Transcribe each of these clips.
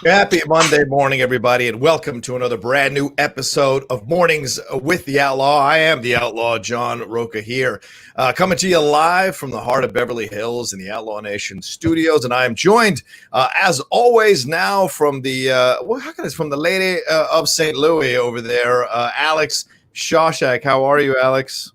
Happy Monday morning, everybody, and welcome to another brand new episode of Mornings with the Outlaw. I am the Outlaw, John Rocha here, coming to you live from the heart of Beverly Hills in the Outlaw Nation studios, and I am joined, as always, now from the from the lady of St. Louis over there, Alex Shashek. How are you, Alex?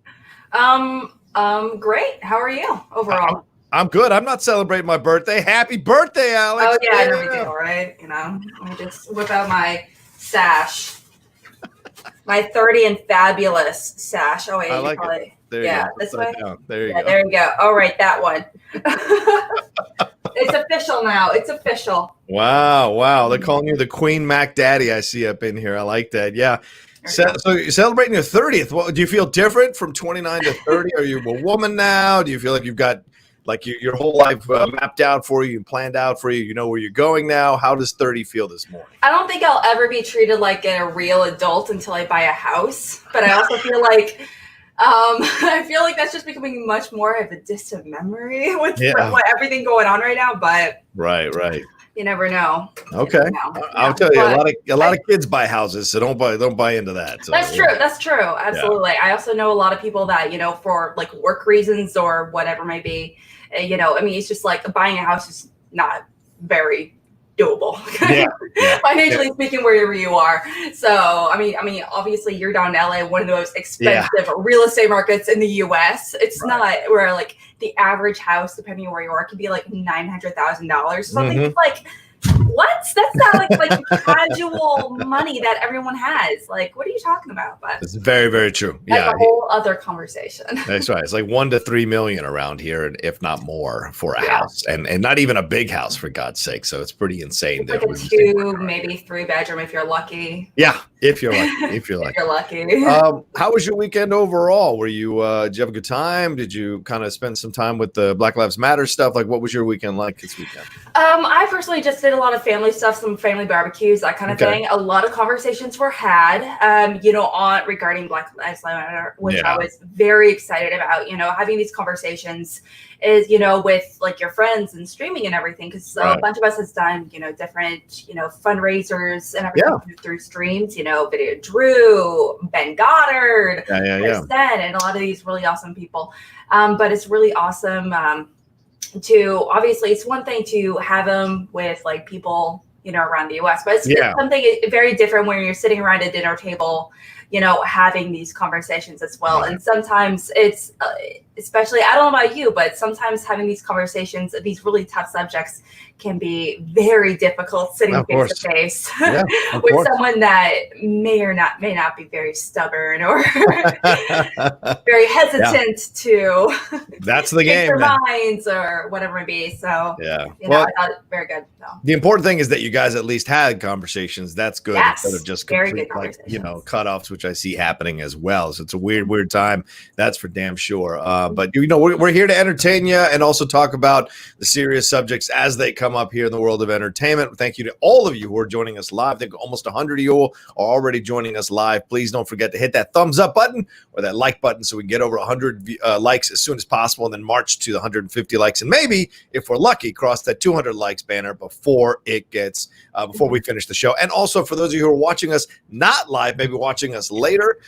Great. How are you overall? I'm good. I'm not celebrating my birthday. Happy birthday, Alex. Oh, yeah, no big deal, right? You know, let me just whip out my sash. My 30 and fabulous sash. Oh, wait. I like probably, it. There you yeah, go. this way? There you go. There you go. All right, that one. It's official now. It's official. Wow. They're calling you the Queen Mac Daddy. I see up in here. I like that. Yeah. So you're celebrating your 30th. Well, do you feel different from 29 to 30? Are you a woman now? Do you feel like you've got your whole life mapped out for you and planned out for you? You know where you're going now. How does 30 feel this morning? I don't think I'll ever be treated like a real adult until I buy a house. But I also feel like that's just becoming much more of a distant memory with everything going on right now. But right. You never know. Okay, I'll tell you, a lot of kids buy houses, so don't buy into that. So, That's true. Absolutely. Yeah. I also know a lot of people that, for like work reasons or whatever may be, it's just like buying a house is not very doable. Financially speaking, wherever you are. So, I mean, obviously you're down in LA, one of the most expensive real estate markets in the US. It's not where like the average house, depending on where you are, could be like $900,000. Something it's like, what? That's not like casual money that everyone has. Like, what are you talking about? But it's very, very true. That's a whole other conversation. That's right. It's like 1 to 3 million around here, if not more, for a house, and not even a big house, for God's sake. So it's pretty insane. It's like a 2, maybe 3 bedroom if you're lucky. Yeah, if you're lucky. If you're lucky. How was your weekend overall? Were you? Did you have a good time? Did you kind of spend some time with the Black Lives Matter stuff? Like, what was your weekend like this weekend? I personally just did a lot of family stuff, some family barbecues, that kind of thing. A lot of conversations were had, on regarding Black Lives Matter, which I was very excited about. Having these conversations is, with like your friends and streaming and everything, because a bunch of us has done, different, fundraisers and everything through streams. Video Drew, Ben Goddard, and a lot of these really awesome people. But it's really awesome. Obviously it's one thing to have them with like people, around the US, but it's something very different when you're sitting around a dinner table, having these conversations as well. And sometimes it's, especially, I don't know about you, but sometimes having these conversations, these really tough subjects can be very difficult sitting face to face with someone that may not be very stubborn or very hesitant to that's the game, their minds or whatever it may be. So I thought it very good. So. The important thing is that you guys at least had conversations. That's good instead of just complete, cutoffs, which I see happening as well. So it's a weird time. That's for damn sure. But we're here to entertain you and also talk about the serious subjects as they come up here in the world of entertainment. Thank you to all of you who are joining us live. I think almost 100 of you are already joining us live. Please don't forget to hit that thumbs up button or that like button so we can get over 100 likes as soon as possible, and then march to the 150 likes, and maybe, if we're lucky, cross that 200 likes banner before we finish the show. And also, for those of you who are watching us not live, maybe watching us later,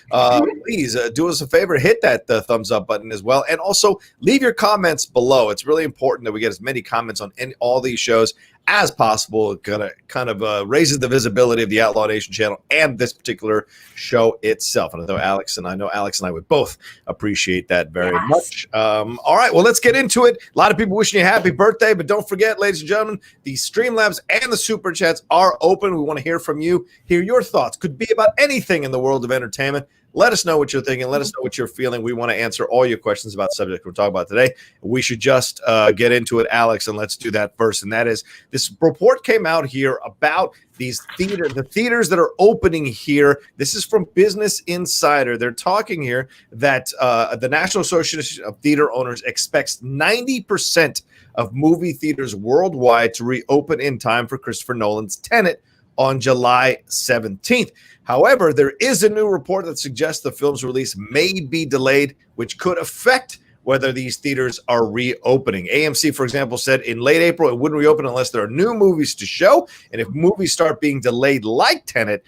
please do us a favor, hit that thumbs up button as well, and also leave your comments below. It's really important that we get as many comments on all these shows as possible. It kind of raises the visibility of the Outlaw Nation channel and this particular show itself. And I know Alex and I would both appreciate that very much. All right, well, let's get into it. A lot of people wishing you a happy birthday, but don't forget, ladies and gentlemen, the Streamlabs and the Super Chats are open. We want to hear from you, hear your thoughts. Could be about anything in the world of entertainment. Let us know what you're thinking. Let us know what you're feeling. We want to answer all your questions about the subject we're talking about today. We should just get into it, Alex, and let's do that first. And that is, this report came out here about the theaters that are opening here. This is from Business Insider. They're talking here that the National Association of Theater Owners expects 90% of movie theaters worldwide to reopen in time for Christopher Nolan's Tenet on July 17th. However, there is a new report that suggests the film's release may be delayed, which could affect whether these theaters are reopening. AMC, for example, said in late April it wouldn't reopen unless there are new movies to show. And if movies start being delayed like Tenet,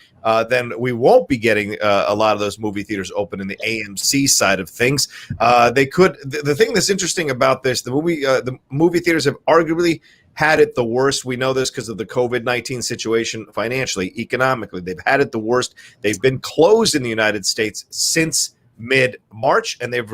then we won't be getting a lot of those movie theaters open in the AMC side of things. They could. The thing that's interesting about this, the movie theaters have arguably had it the worst. We know this because of the COVID-19 situation financially, economically. They've had it the worst. They've been closed in the United States since mid-March, and they've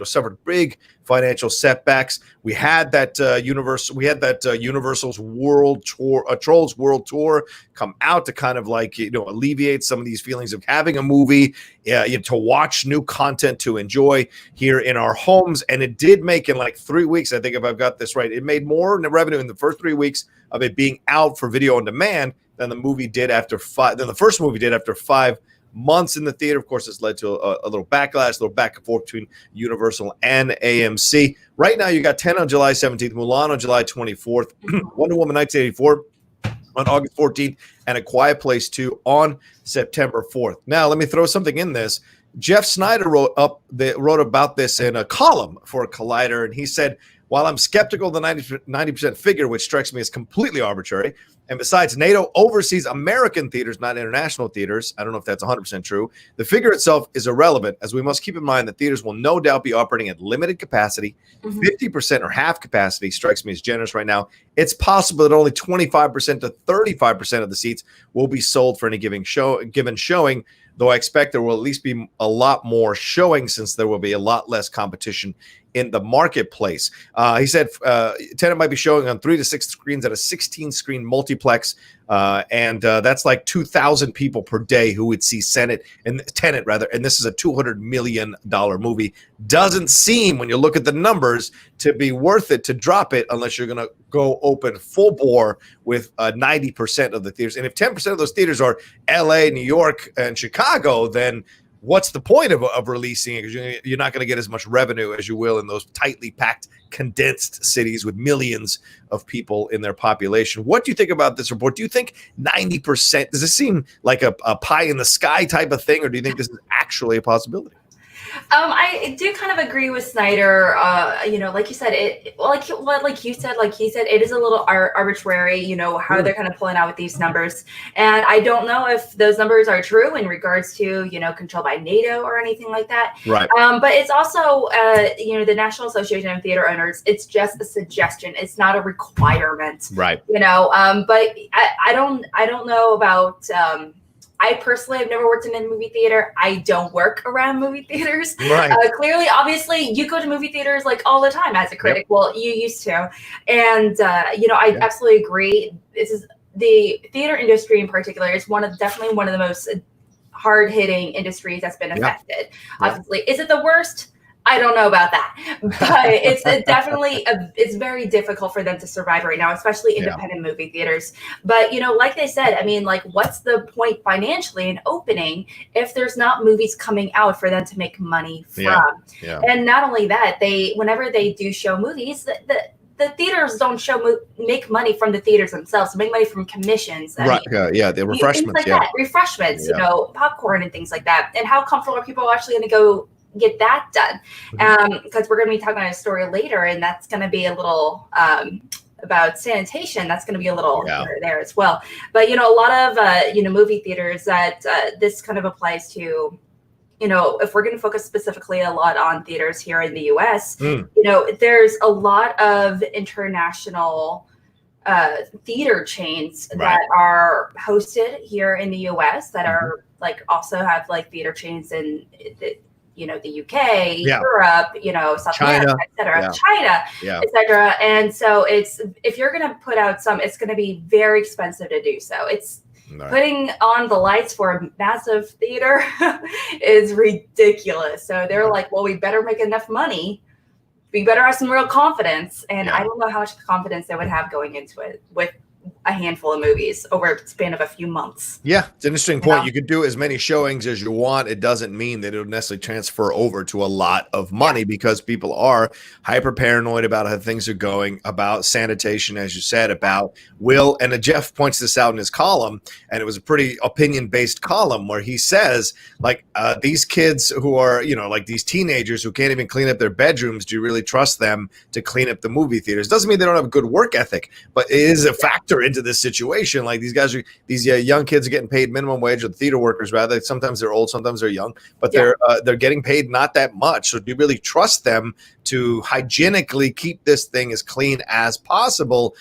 suffered big financial setbacks. We had that Universal's World Tour, Trolls World Tour, come out to kind of like alleviate some of these feelings of having a movie, to watch new content to enjoy here in our homes. And it did make, in like 3 weeks, I think if I've got this right, it made more revenue in the first 3 weeks of it being out for video on demand than the first movie did after 5 months in the theater. Of course, it's led to a little backlash, a little back and forth between Universal and AMC. Right now, you got Tenet on July 17th, Mulan on July 24th, Wonder Woman 1984 on August 14th, and A Quiet Place 2 on September 4th. Now, let me throw something in this. Jeff Snyder wrote about this in a column for Collider, and he said, while I'm skeptical of the 90% figure, which strikes me as completely arbitrary, and besides, NATO oversees American theaters, not international theaters. I don't know if that's 100% true. The figure itself is irrelevant, as we must keep in mind that theaters will no doubt be operating at limited capacity. 50% or half capacity strikes me as generous right now. It's possible that only 25% to 35% of the seats will be sold for any given showing, though I expect there will at least be a lot more showing since there will be a lot less competition in the marketplace. He said Tenet might be showing on 3 to 6 screens at a 16-screen multiplex, and that's like 2,000 people per day who would see Tenet, and this is a $200 million movie. Doesn't seem, when you look at the numbers, to be worth it to drop it unless you're going to go open full bore with 90% of the theaters. And if 10% of those theaters are LA, New York, and Chicago, then what's the point of releasing it? Because you're not going to get as much revenue as you will in those tightly packed, condensed cities with millions of people in their population. What do you think about this report? Do you think 90%, does this seem like a pie in the sky type of thing, or do you think this is actually a possibility? I do kind of agree with Snyder. Like you said, he said, it is a little arbitrary, how they're kind of pulling out with these numbers. And I don't know if those numbers are true in regards to, controlled by NATO or anything like that. Right. But it's also, the National Association of Theater Owners, it's just a suggestion. It's not a requirement. Right. But I don't know about, I personally have never worked in a movie theater. I don't work around movie theaters. Right. Clearly, obviously, you go to movie theaters like all the time as a critic. Yep. Well, you used to. And, I absolutely agree. This is the theater industry in particular is definitely one of the most hard-hitting industries that's been affected. Yep. Obviously, is it the worst? I don't know about that, but it's definitely it's very difficult for them to survive right now, especially independent movie theaters. But like they said, I mean, like, what's the point financially in opening if there's not movies coming out for them to make money from? Yeah. And not only that, whenever they do show movies, the theaters don't make money from the theaters themselves. They make money from commissions. Right. The refreshments. Refreshments, popcorn and things like that. And how comfortable are people actually going to go get that done? Because we're going to be talking about a story later, and that's going to be a little about sanitation. That's going to be a little there as well. But a lot of movie theaters that this kind of applies to. If we're going to focus specifically a lot on theaters here in the U.S., there's a lot of international theater chains that are hosted here in the U.S. that are also have theater chains in the UK, Europe, South America, et cetera, China, et cetera. And so if you're going to put out it's going to be very expensive to do so. It's putting on the lights for a massive theater is ridiculous. So they're like, well, we better make enough money. We better have some real confidence. And I don't know how much confidence they would have going into it with a handful of movies over a span of a few months. Yeah, it's an interesting point. You could do as many showings as you want. It doesn't mean that it'll necessarily transfer over to a lot of money because people are hyper paranoid about how things are going, about sanitation, as you said, about will. And Jeff points this out in his column, and it was a pretty opinion-based column where he says, like, these kids who are, like these teenagers who can't even clean up their bedrooms, do you really trust them to clean up the movie theaters? Doesn't mean they don't have a good work ethic, but it is a factor into this situation. Like these young kids are getting paid minimum wage, or the theater workers rather. Sometimes they're old, sometimes they're young, but they're getting paid not that much. So do you really trust them to hygienically keep this thing as clean as possible?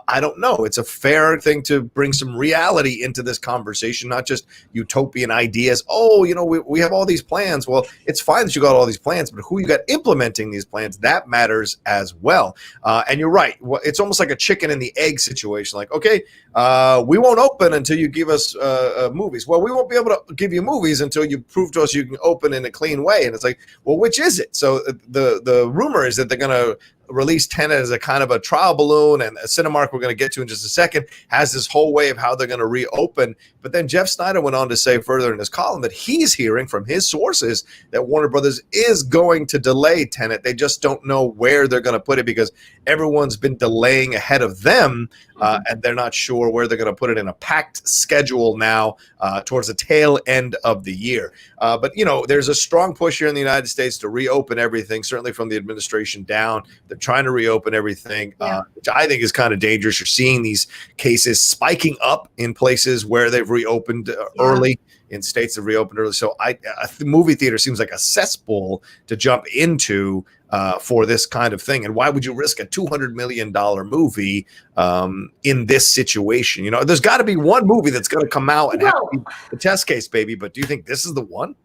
I don't know. It's a fair thing to bring some reality into this conversation, not just utopian ideas. Oh, we have all these plans. Well, it's fine that you got all these plans, but who you got implementing these plans, that matters as well. And you're right. It's almost like a chicken and the egg situation. Like, okay, we won't open until you give us movies. Well, we won't be able to give you movies until you prove to us you can open in a clean way. And it's like, well, which is it? So the rumor is that they're going to release Tenet as a kind of a trial balloon, and Cinemark, we're going to get to in just a second, has this whole way of how they're going to reopen. But then Jeff Snyder went on to say further in his column that he's hearing from his sources that Warner Brothers is going to delay Tenet. They just don't know where they're going to put it because everyone's been delaying ahead of them, and they're not sure where they're going to put it in a packed schedule now towards the tail end of the year. But, there's a strong push here in the United States to reopen everything, certainly from the administration down. They're trying to reopen everything, which I think is kind of dangerous. You're seeing these cases spiking up in places where they've reopened early, in states that reopened early. So the movie theater seems like a cesspool to jump into for this kind of thing. And why would you risk a $200 million movie in this situation? There's got to be one movie that's going to come out and have to be the test case, baby. But do you think this is the one?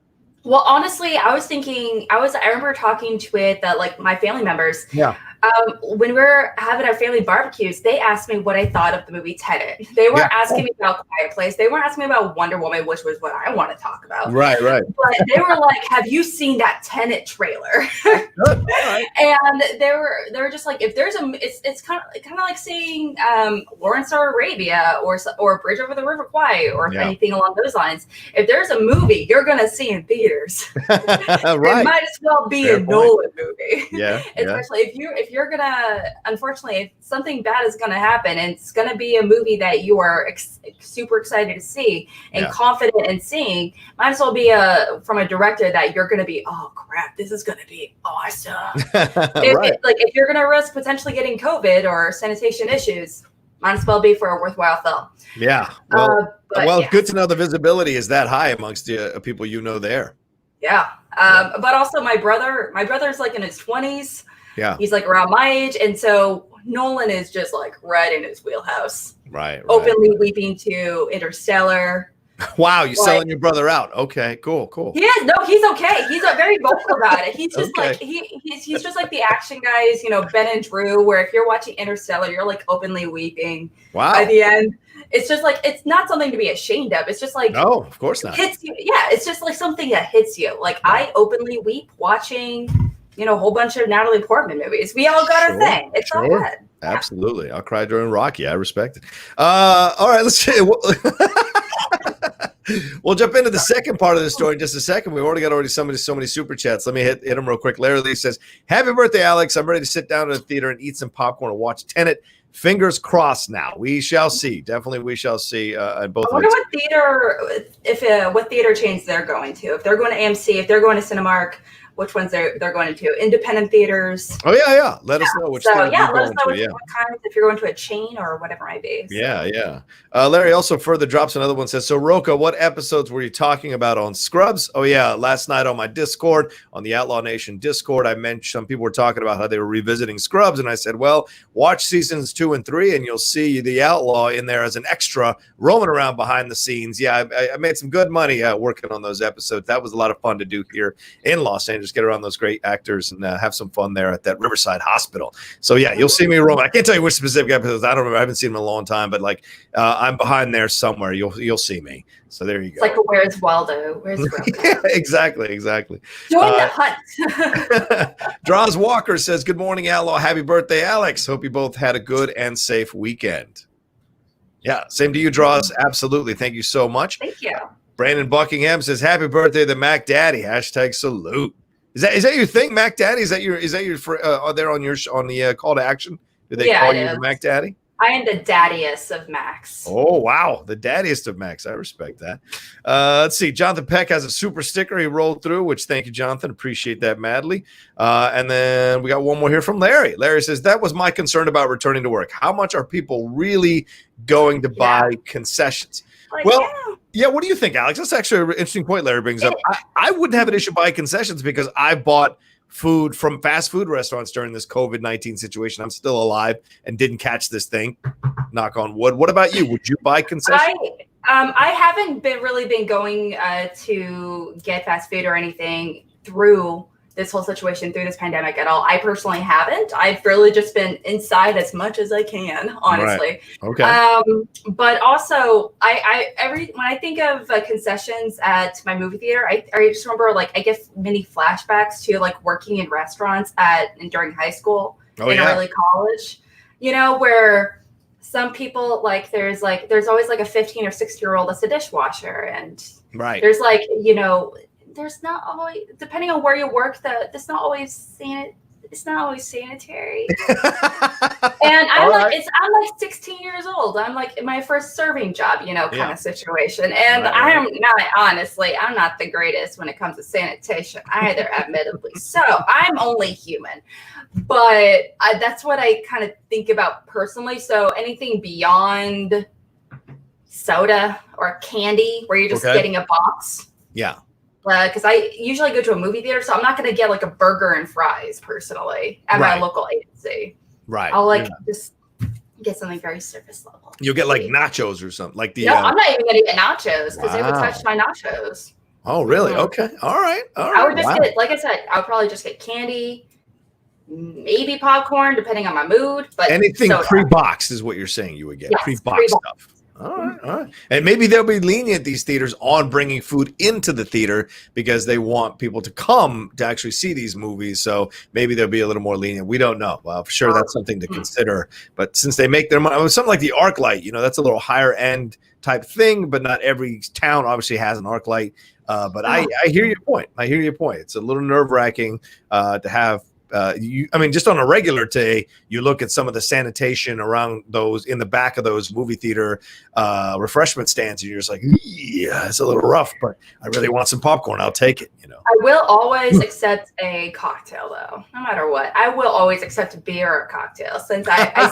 Well, honestly, I remember talking with like my family members. Yeah. When we were having our family barbecues, they asked me what I thought of the movie Tenet. They weren't asking me about Quiet Place. They weren't asking me about Wonder Woman, which was what I want to talk about. Right. But they were like, "Have you seen that Tenet trailer?" Right. And they were just like, "If there's it's kind of like saying Lawrence of Arabia or Bridge Over the River Kwai or anything along those lines. If there's a movie you're gonna see in theaters, it might as well be a Nolan movie. Yeah. Especially if you're gonna, unfortunately, if something bad is gonna happen, and it's gonna be a movie that you are super excited to see and confident in seeing, might as well be from a director that you're gonna be, oh crap, this is gonna be awesome. If you're gonna risk potentially getting COVID or sanitation issues, might as well be for a worthwhile film. Yeah. Well, good to know the visibility is that high amongst the people there. Yeah. But also my brother's like in his 20s. Yeah. He's like around my age. And so Nolan is just like right in his wheelhouse. Right. Openly weeping to Interstellar. Wow, you're selling your brother out. Okay, cool. Yeah, no, he's okay. He's very vocal about it. He's just like he's just like the action guys, Ben and Drew, where if you're watching Interstellar, you're like openly weeping. Wow. By the end. It's just like, it's not something to be ashamed of. It's just like, no, of course not. Hits you. Yeah, it's just like something that hits you. Like I openly weep watching a whole bunch of Natalie Portman movies. We all got our thing. It's all good. Absolutely. I'll cry during Rocky. I respect it. All right, let's see. We'll jump into the second part of the story in just a second. We've already got so many super chats. Let me hit them real quick. Larry Lee says, "Happy birthday, Alex. I'm ready to sit down in the theater and eat some popcorn and watch Tenet. Fingers crossed now. We shall see. Definitely we shall see. Both. I wonder what theater chains they're going to. If they're going to AMC, if they're going to Cinemark, which ones they're going to. Independent theaters. Oh, yeah. Let us know which theater let us know what kind, if you're going to a chain or whatever it might be. So. Yeah. Larry also further drops another one, says, so Rocha, what episodes were you talking about on Scrubs? Oh, yeah. Last night on my Discord, on the Outlaw Nation Discord, I mentioned some people were talking about how they were revisiting Scrubs. And I said, well, watch seasons 2 and 3 and you'll see the Outlaw in there as an extra roaming around behind the scenes. Yeah, I made some good money working on those episodes. That was a lot of fun to do here in Los Angeles. Get around those great actors and have some fun there at that Riverside Hospital. So yeah, you'll see me roam. I can't tell you which specific episodes. I don't remember. I haven't seen them in a long time, but like I'm behind there somewhere. You'll see me. So there you go. It's like a Where's Waldo? Where's Waldo? Yeah, exactly. Join the hunt. Draws Walker says, good morning, Outlaw. Happy birthday, Alex. Hope you both had a good and safe weekend. Yeah, same to you, Draws. Absolutely. Thank you so much. Thank you. Brandon Buckingham says, "Happy birthday, the Mac Daddy." #salute. Is that your thing, Mac Daddy? Is that your there on the call to action? Do they call you the Mac Daddy? I am the daddiest of Macs. Oh, wow. The daddiest of Macs. I respect that. Let's see. Jonathan Peck has a super sticker he rolled through, which thank you, Jonathan. Appreciate that madly. And then we got one more here from Larry. Larry says, "That was my concern about returning to work. How much are people really going to buy concessions?" Yeah, what do you think, Alex? That's actually an interesting point Larry brings up. I wouldn't have an issue buying concessions because I bought food from fast food restaurants during this COVID-19 situation. I'm still alive and didn't catch this thing. Knock on wood. What about you? Would you buy concessions? I haven't really been going to get fast food or anything through this whole situation, through this pandemic at all. I personally haven't. I've really just been inside as much as I can, honestly. Right. Okay. But also, when I think of concessions at my movie theater, I just remember I get many flashbacks to working in restaurants and during high school and early college. Where some people there's always a 15 or 16-year-old that's a dishwasher, and there's there's not always, depending on where you work, it's not always sanitary. And I'm 16 years old. I'm in my first serving job, kind of situation. And I'm not the greatest when it comes to sanitation either, admittedly. So I'm only human. But that's what I kind of think about personally. So anything beyond soda or candy where you're just getting a box. Yeah. Because I usually go to a movie theater, so I'm not going to get a burger and fries personally at my local agency. Right. I'll just get something very surface level. You'll get nachos or something No, I'm not even going to get nachos because they would touch my nachos. Oh, really? Okay. All right. I would just get, like I said, I would probably just get candy, maybe popcorn, depending on my mood. But anything pre-boxed is what you're saying you would get. Yes, pre-boxed stuff. All right. And maybe they'll be lenient, these theaters, on bringing food into the theater because they want people to come to actually see these movies. So maybe they'll be a little more lenient. We don't know. Well, for sure, that's something to consider. But since they make their money, something like the ArcLight, that's a little higher end type thing, but not every town obviously has an ArcLight. But I hear your point. It's a little nerve-wracking to have. Just on a regular day, you look at some of the sanitation around those in the back of those movie theater refreshment stands, and you're just yeah, it's a little rough, but I really want some popcorn. I'll take it. I will always accept a cocktail, though, no matter what. I will always accept a beer or a cocktail since I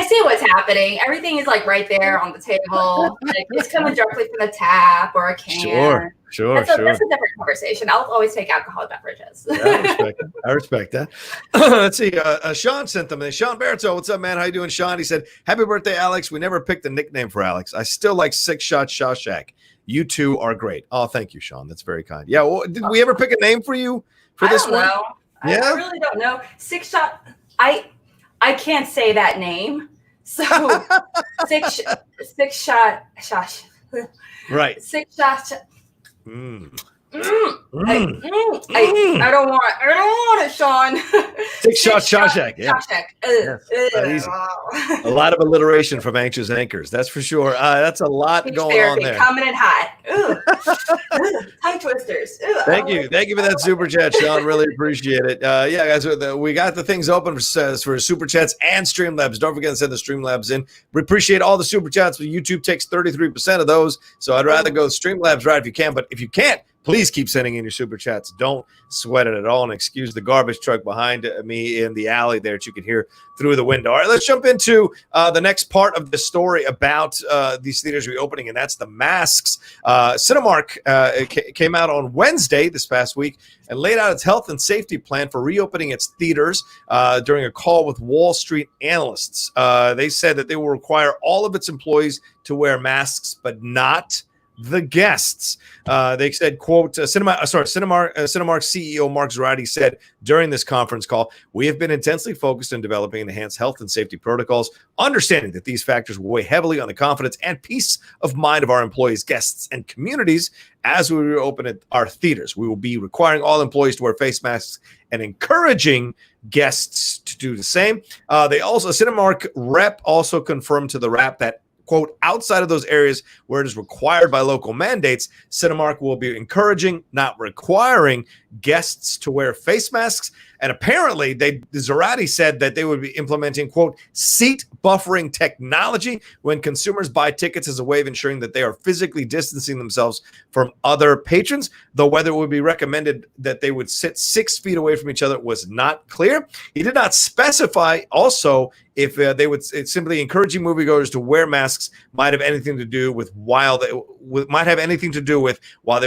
see what's happening. Everything is right there on the table. It's coming directly from the tap or a can. Sure. That's a different conversation. I'll always take alcoholic beverages. Yeah, I respect that. Let's see. Sean sent them. Sean Berto, what's up, man? How you doing, Sean? He said, "Happy birthday, Alex. We never picked a nickname for Alex. I still like Six Shot Shashek. You two are great." Oh, thank you, Sean. That's very kind. Yeah. Well, did we ever pick a name for you for this one? Know. Yeah. I really don't know. Six Shot. I can't say that name. So six shot. Right. Six Shot. I don't want it, Sean. Six Shot Shashek. Yeah. Yes. A lot of alliteration from Anxious Anchors. That's for sure. That's a lot going on there. Coming in hot. Tongue twisters. Thank you for that super chat, Sean. Really appreciate it. Guys, we got the things open for super chats and Streamlabs. Don't forget to send the Streamlabs in. We appreciate all the super chats, but YouTube takes 33% of those. So I'd rather go Streamlabs right if you can. But if you can't, please keep sending in your super chats. Don't sweat it at all. And excuse the garbage truck behind me in the alley there that you can hear through the window. All right, let's jump into the next part of the story about these theaters reopening, and that's the masks. Cinemark came out on Wednesday this past week and laid out its health and safety plan for reopening its theaters during a call with Wall Street analysts. They said that they will require all of its employees to wear masks, but not the guests. They said, quote, Cinemark CEO Mark Zoradi said during this conference call, "We have been intensely focused on developing enhanced health and safety protocols, understanding that these factors will weigh heavily on the confidence and peace of mind of our employees, guests, and communities as we reopen our theaters. We will be requiring all employees to wear face masks and encouraging guests to do the same." Cinemark rep also confirmed to the Wrap that quote, outside of those areas where it is required by local mandates, Cinemark will be encouraging, not requiring, guests to wear face masks. And apparently, Zarate said that they would be implementing, quote, seat buffering technology when consumers buy tickets as a way of ensuring that they are physically distancing themselves from other patrons. Though whether it would be recommended that they would sit 6 feet away from each other was not clear. He did not specify also if they would simply encouraging moviegoers to wear masks might have anything to do with while they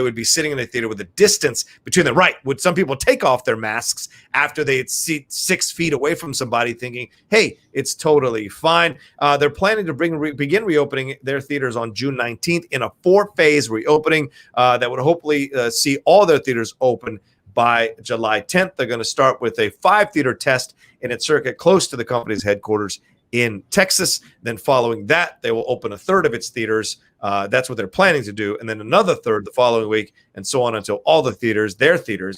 would be sitting in a theater with a distance between them. Right. Would some people take off their masks after they sit 6 feet away from somebody thinking, hey, it's totally fine. They're planning to begin reopening their theaters on June 19th in a 4-phase reopening that would hopefully see all their theaters open by July 10th. They're going to start with a 5-theater test in its circuit close to the company's headquarters in Texas. Then following that, they will open a third of its theaters. That's what they're planning to do. And then another third the following week, and so on until all their theaters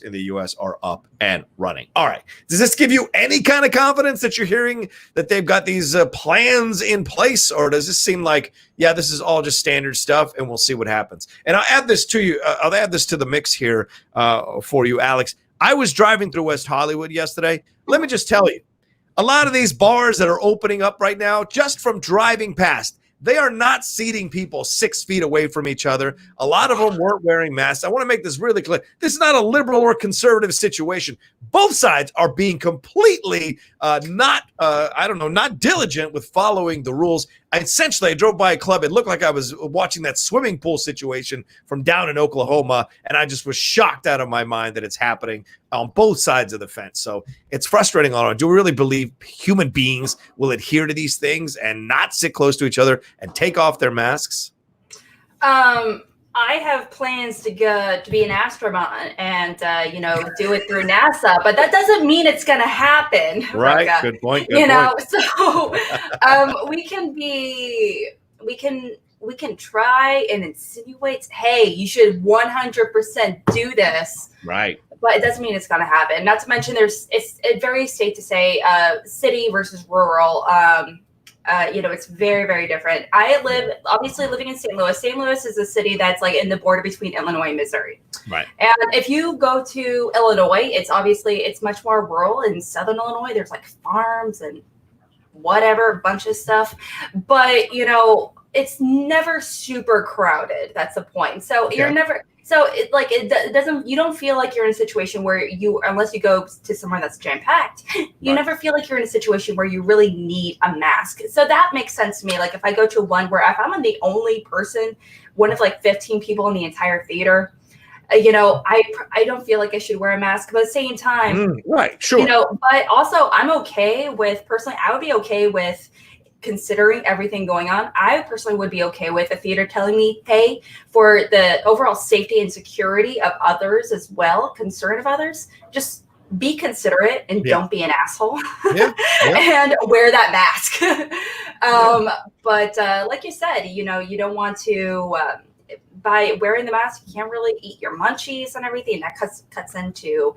in the U.S. are up and running. All right. Does this give you any kind of confidence that you're hearing that they've got these plans in place? Or does this seem like, yeah, this is all just standard stuff and we'll see what happens? And I'll add this to you. I'll add this to the mix here for you, Alex. I was driving through West Hollywood yesterday. Let me just tell you, a lot of these bars that are opening up right now, just from driving past, they are not seating people 6 feet away from each other. A lot of them weren't wearing masks. I want to make this really clear. This is not a liberal or conservative situation. Both sides are being completely not diligent with following the rules. I drove by a club. It looked like I was watching that swimming pool situation from down in Oklahoma, and I just was shocked out of my mind that it's happening on both sides of the fence. So it's frustrating. Do we really believe human beings will adhere to these things and not sit close to each other and take off their masks? I have plans to go to be an astronaut and do it through NASA, but that doesn't mean it's going to happen. Right. Rocha. Good point. So we can try and insinuate, hey, you should 100% do this. Right. But it doesn't mean it's going to happen. Not to mention, it's very safe to say city versus rural. It's very, very different. I live, obviously, living in St. Louis. St. Louis is a city that's like in the border between Illinois and Missouri. Right. And if you go to Illinois, it's much more rural. In Southern Illinois, there's like farms and whatever, bunch of stuff. But, it's never super crowded. That's the point. So okay. You're never... So it doesn't, you don't feel like you're in a situation where unless you go to somewhere that's jam packed, you never feel like you're in a situation where you really need a mask. So that makes sense to me. Like if I go to one where if I'm the only person, one of like 15 people in the entire theater, I don't feel like I should wear a mask, but at the same time, right. Sure. But also I'm okay with I would be okay with, considering everything going on, I personally would be okay with a theater telling me, hey, for the overall safety and security of others as well, concern of others, just be considerate and don't be an asshole and wear that mask. But like you said, you don't want to, by wearing the mask, you can't really eat your munchies and everything. That cuts into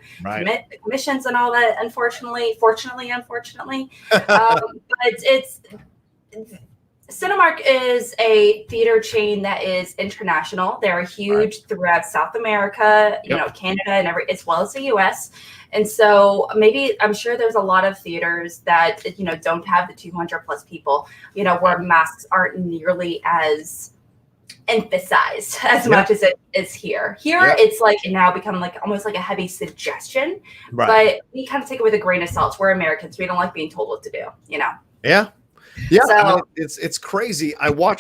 commissions and all that, fortunately. But Cinemark is a theater chain that is international. They're huge throughout South America, Canada, and as well as the U.S. And so I'm sure there's a lot of theaters that, don't have the 200 plus people, where masks aren't nearly as emphasized as much as it is here. It's like now become like almost like a heavy suggestion, but we kind of take it with a grain of salt. We're Americans. We don't like being told what to do, Yeah. Yeah, so, it's crazy. I went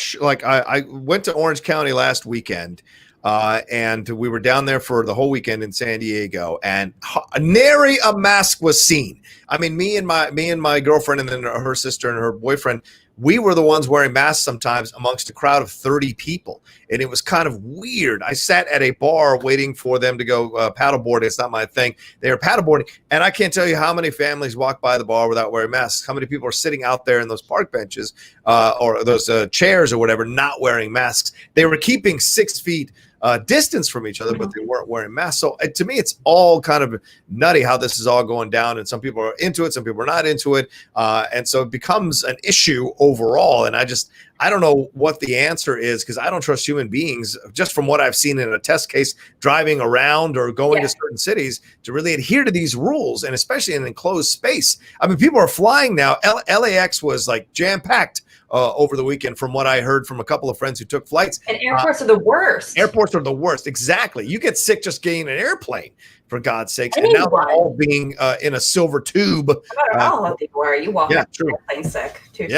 to Orange County last weekend, and we were down there for the whole weekend in San Diego, and nary a mask was seen. I mean, me and my girlfriend, and then her sister and her boyfriend, we were the ones wearing masks sometimes amongst a crowd of 30 people. And it was kind of weird. I sat at a bar waiting for them to go paddleboarding. It's not my thing. They were paddleboarding. And I can't tell you how many families walk by the bar without wearing masks. How many people are sitting out there in those park benches or those chairs or whatever, not wearing masks. They were keeping 6 feet distance from each other, but they weren't wearing masks. So to me, it's all kind of nutty how this is all going down. And some people are into it, some people are not into it. And so it becomes an issue overall. And I don't know what the answer is, because I don't trust human beings, just from what I've seen in a test case, driving around or going to certain cities, to really adhere to these rules, and especially in an enclosed space. I mean, people are flying now. LAX was like jam-packed over the weekend, from what I heard from a couple of friends who took flights. And airports are the worst. Airports are the worst. Exactly. You get sick just getting an airplane, for God's sakes. And now they're all being in a silver tube. No matter how healthy you are, you walk out of airplane sick too.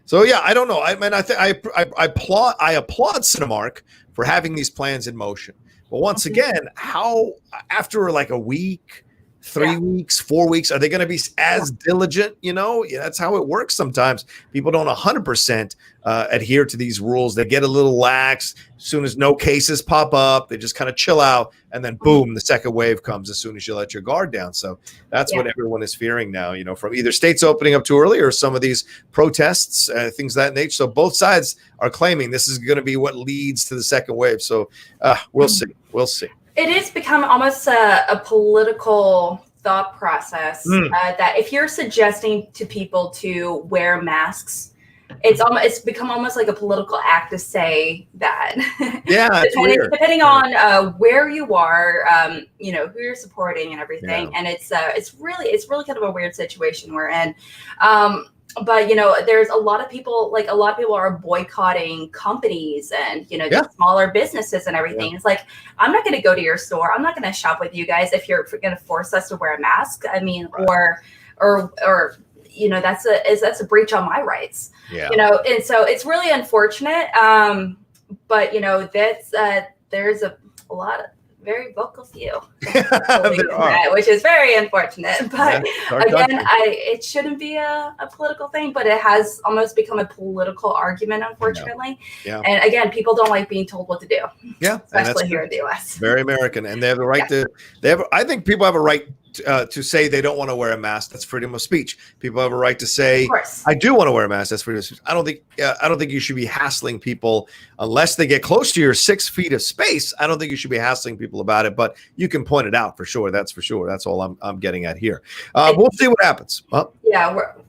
So I don't know. I mean, I applaud Cinemark for having these plans in motion. But once again, how after like a week, 3 weeks, 4 weeks, are they going to be as diligent? That's how it works sometimes. People don't 100% adhere to these rules. They get a little lax. As soon as no cases pop up, they just kind of chill out. And then boom, the second wave comes as soon as you let your guard down. So that's what everyone is fearing now, from either states opening up too early or some of these protests, things of that nature. So both sides are claiming this is going to be what leads to the second wave. So we'll see. We'll see. It has become almost a political thought process that if you're suggesting to people to wear masks, it's become almost like a political act to say that. Yeah, depending on where you are, who you're supporting and everything, and it's really kind of a weird situation we're in. But there's a lot of people are boycotting companies and smaller businesses and everything. It's like, I'm not going to go to your store. I'm not going to shop with you guys if you're going to force us to wear a mask. I mean, or that's a breach on my rights. And so it's really unfortunate. But there's a lot of very vocal few, which is very unfortunate. But again, it shouldn't be a political thing, but it has almost become a political argument, unfortunately. And again, people don't like being told what to do. Especially here in the US. Very American, and they have the right to. I think people have a right to say they don't want to wear a mask. That's freedom of speech. People have a right to say, I do want to wear a mask. That's freedom of speech. I don't think you should be hassling people unless they get close to your 6 feet of space. I don't think you should be hassling people about it, but you can point it out for sure. That's for sure. That's all I'm getting at here. We'll see what happens.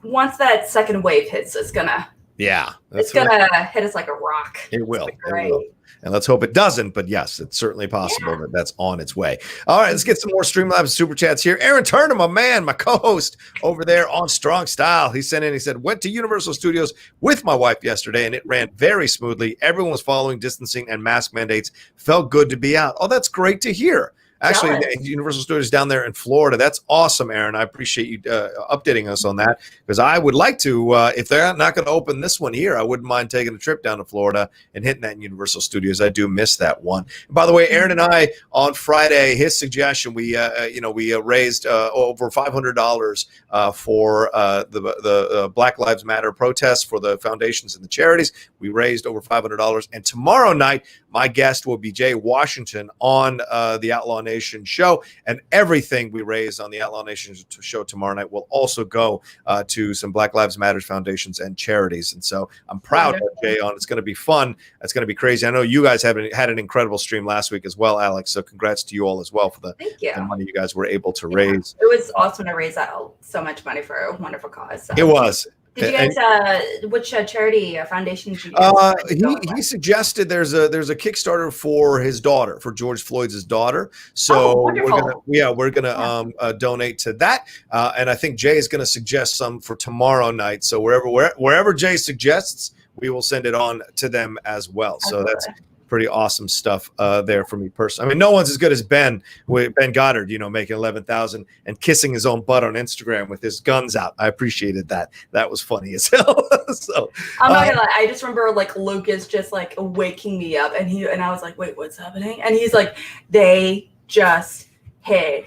Once that second wave hits, it's gonna hit us like a rock. It will. It will. And let's hope it doesn't. But yes, it's certainly possible that that's on its way. All right, let's get some more Streamlabs Super Chats here. Aaron Turner, my man, my co-host over there on Strong Style. He sent in, he said, went to Universal Studios with my wife yesterday, and it ran very smoothly. Everyone was following distancing and mask mandates. Felt good to be out. Oh, that's great to hear. Actually, Universal Studios down there in Florida. That's awesome, Aaron. I appreciate you updating us on that, because I would like to, if they're not going to open this one here, I wouldn't mind taking a trip down to Florida and hitting that in Universal Studios. I do miss that one. And by the way, Aaron and I on Friday, his suggestion, we raised over $500 for the Black Lives Matter protests for the foundations and the charities. We raised over $500, and tomorrow night my guest will be Jay Washington on the Outlaw Nation show, and everything we raise on the Outlaw Nation show tomorrow night will also go to some Black Lives Matter foundations and charities. And so I'm proud to have Jay on. It's going to be fun. It's going to be crazy. I know you guys had an incredible stream last week as well, Alex. So congrats to you all as well for the money you guys were able to raise. It was awesome to raise so much money for a wonderful cause. So. It was. Did you guys? Which charity foundation did you guys? He suggested there's a Kickstarter for his daughter, for George Floyd's daughter. So we're gonna donate to that, and I think Jay is gonna suggest some for tomorrow night. So wherever Jay suggests, we will send it on to them as well. So that's pretty awesome stuff there for me personally. I mean, no one's as good as Ben Goddard, making 11,000 and kissing his own butt on Instagram with his guns out. I appreciated that. That was funny as hell. So I'm not gonna lie, I just remember Lucas just waking me up, and I was like, wait, what's happening? And he's like, they just hit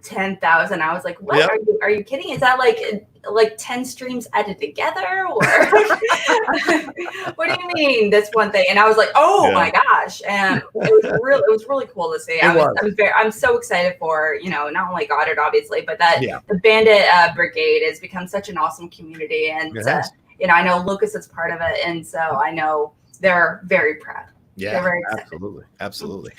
10,000. I was like, what? Yep. Are you kidding? Is that like 10 streams added together, or what do you mean this one thing? And I was like, oh my gosh. And it was really cool to see. I'm so excited for, not only Goddard obviously, but that the Bandit Brigade has become such an awesome community. And I know Lucas is part of it. And so I know they're very proud. Yeah, absolutely.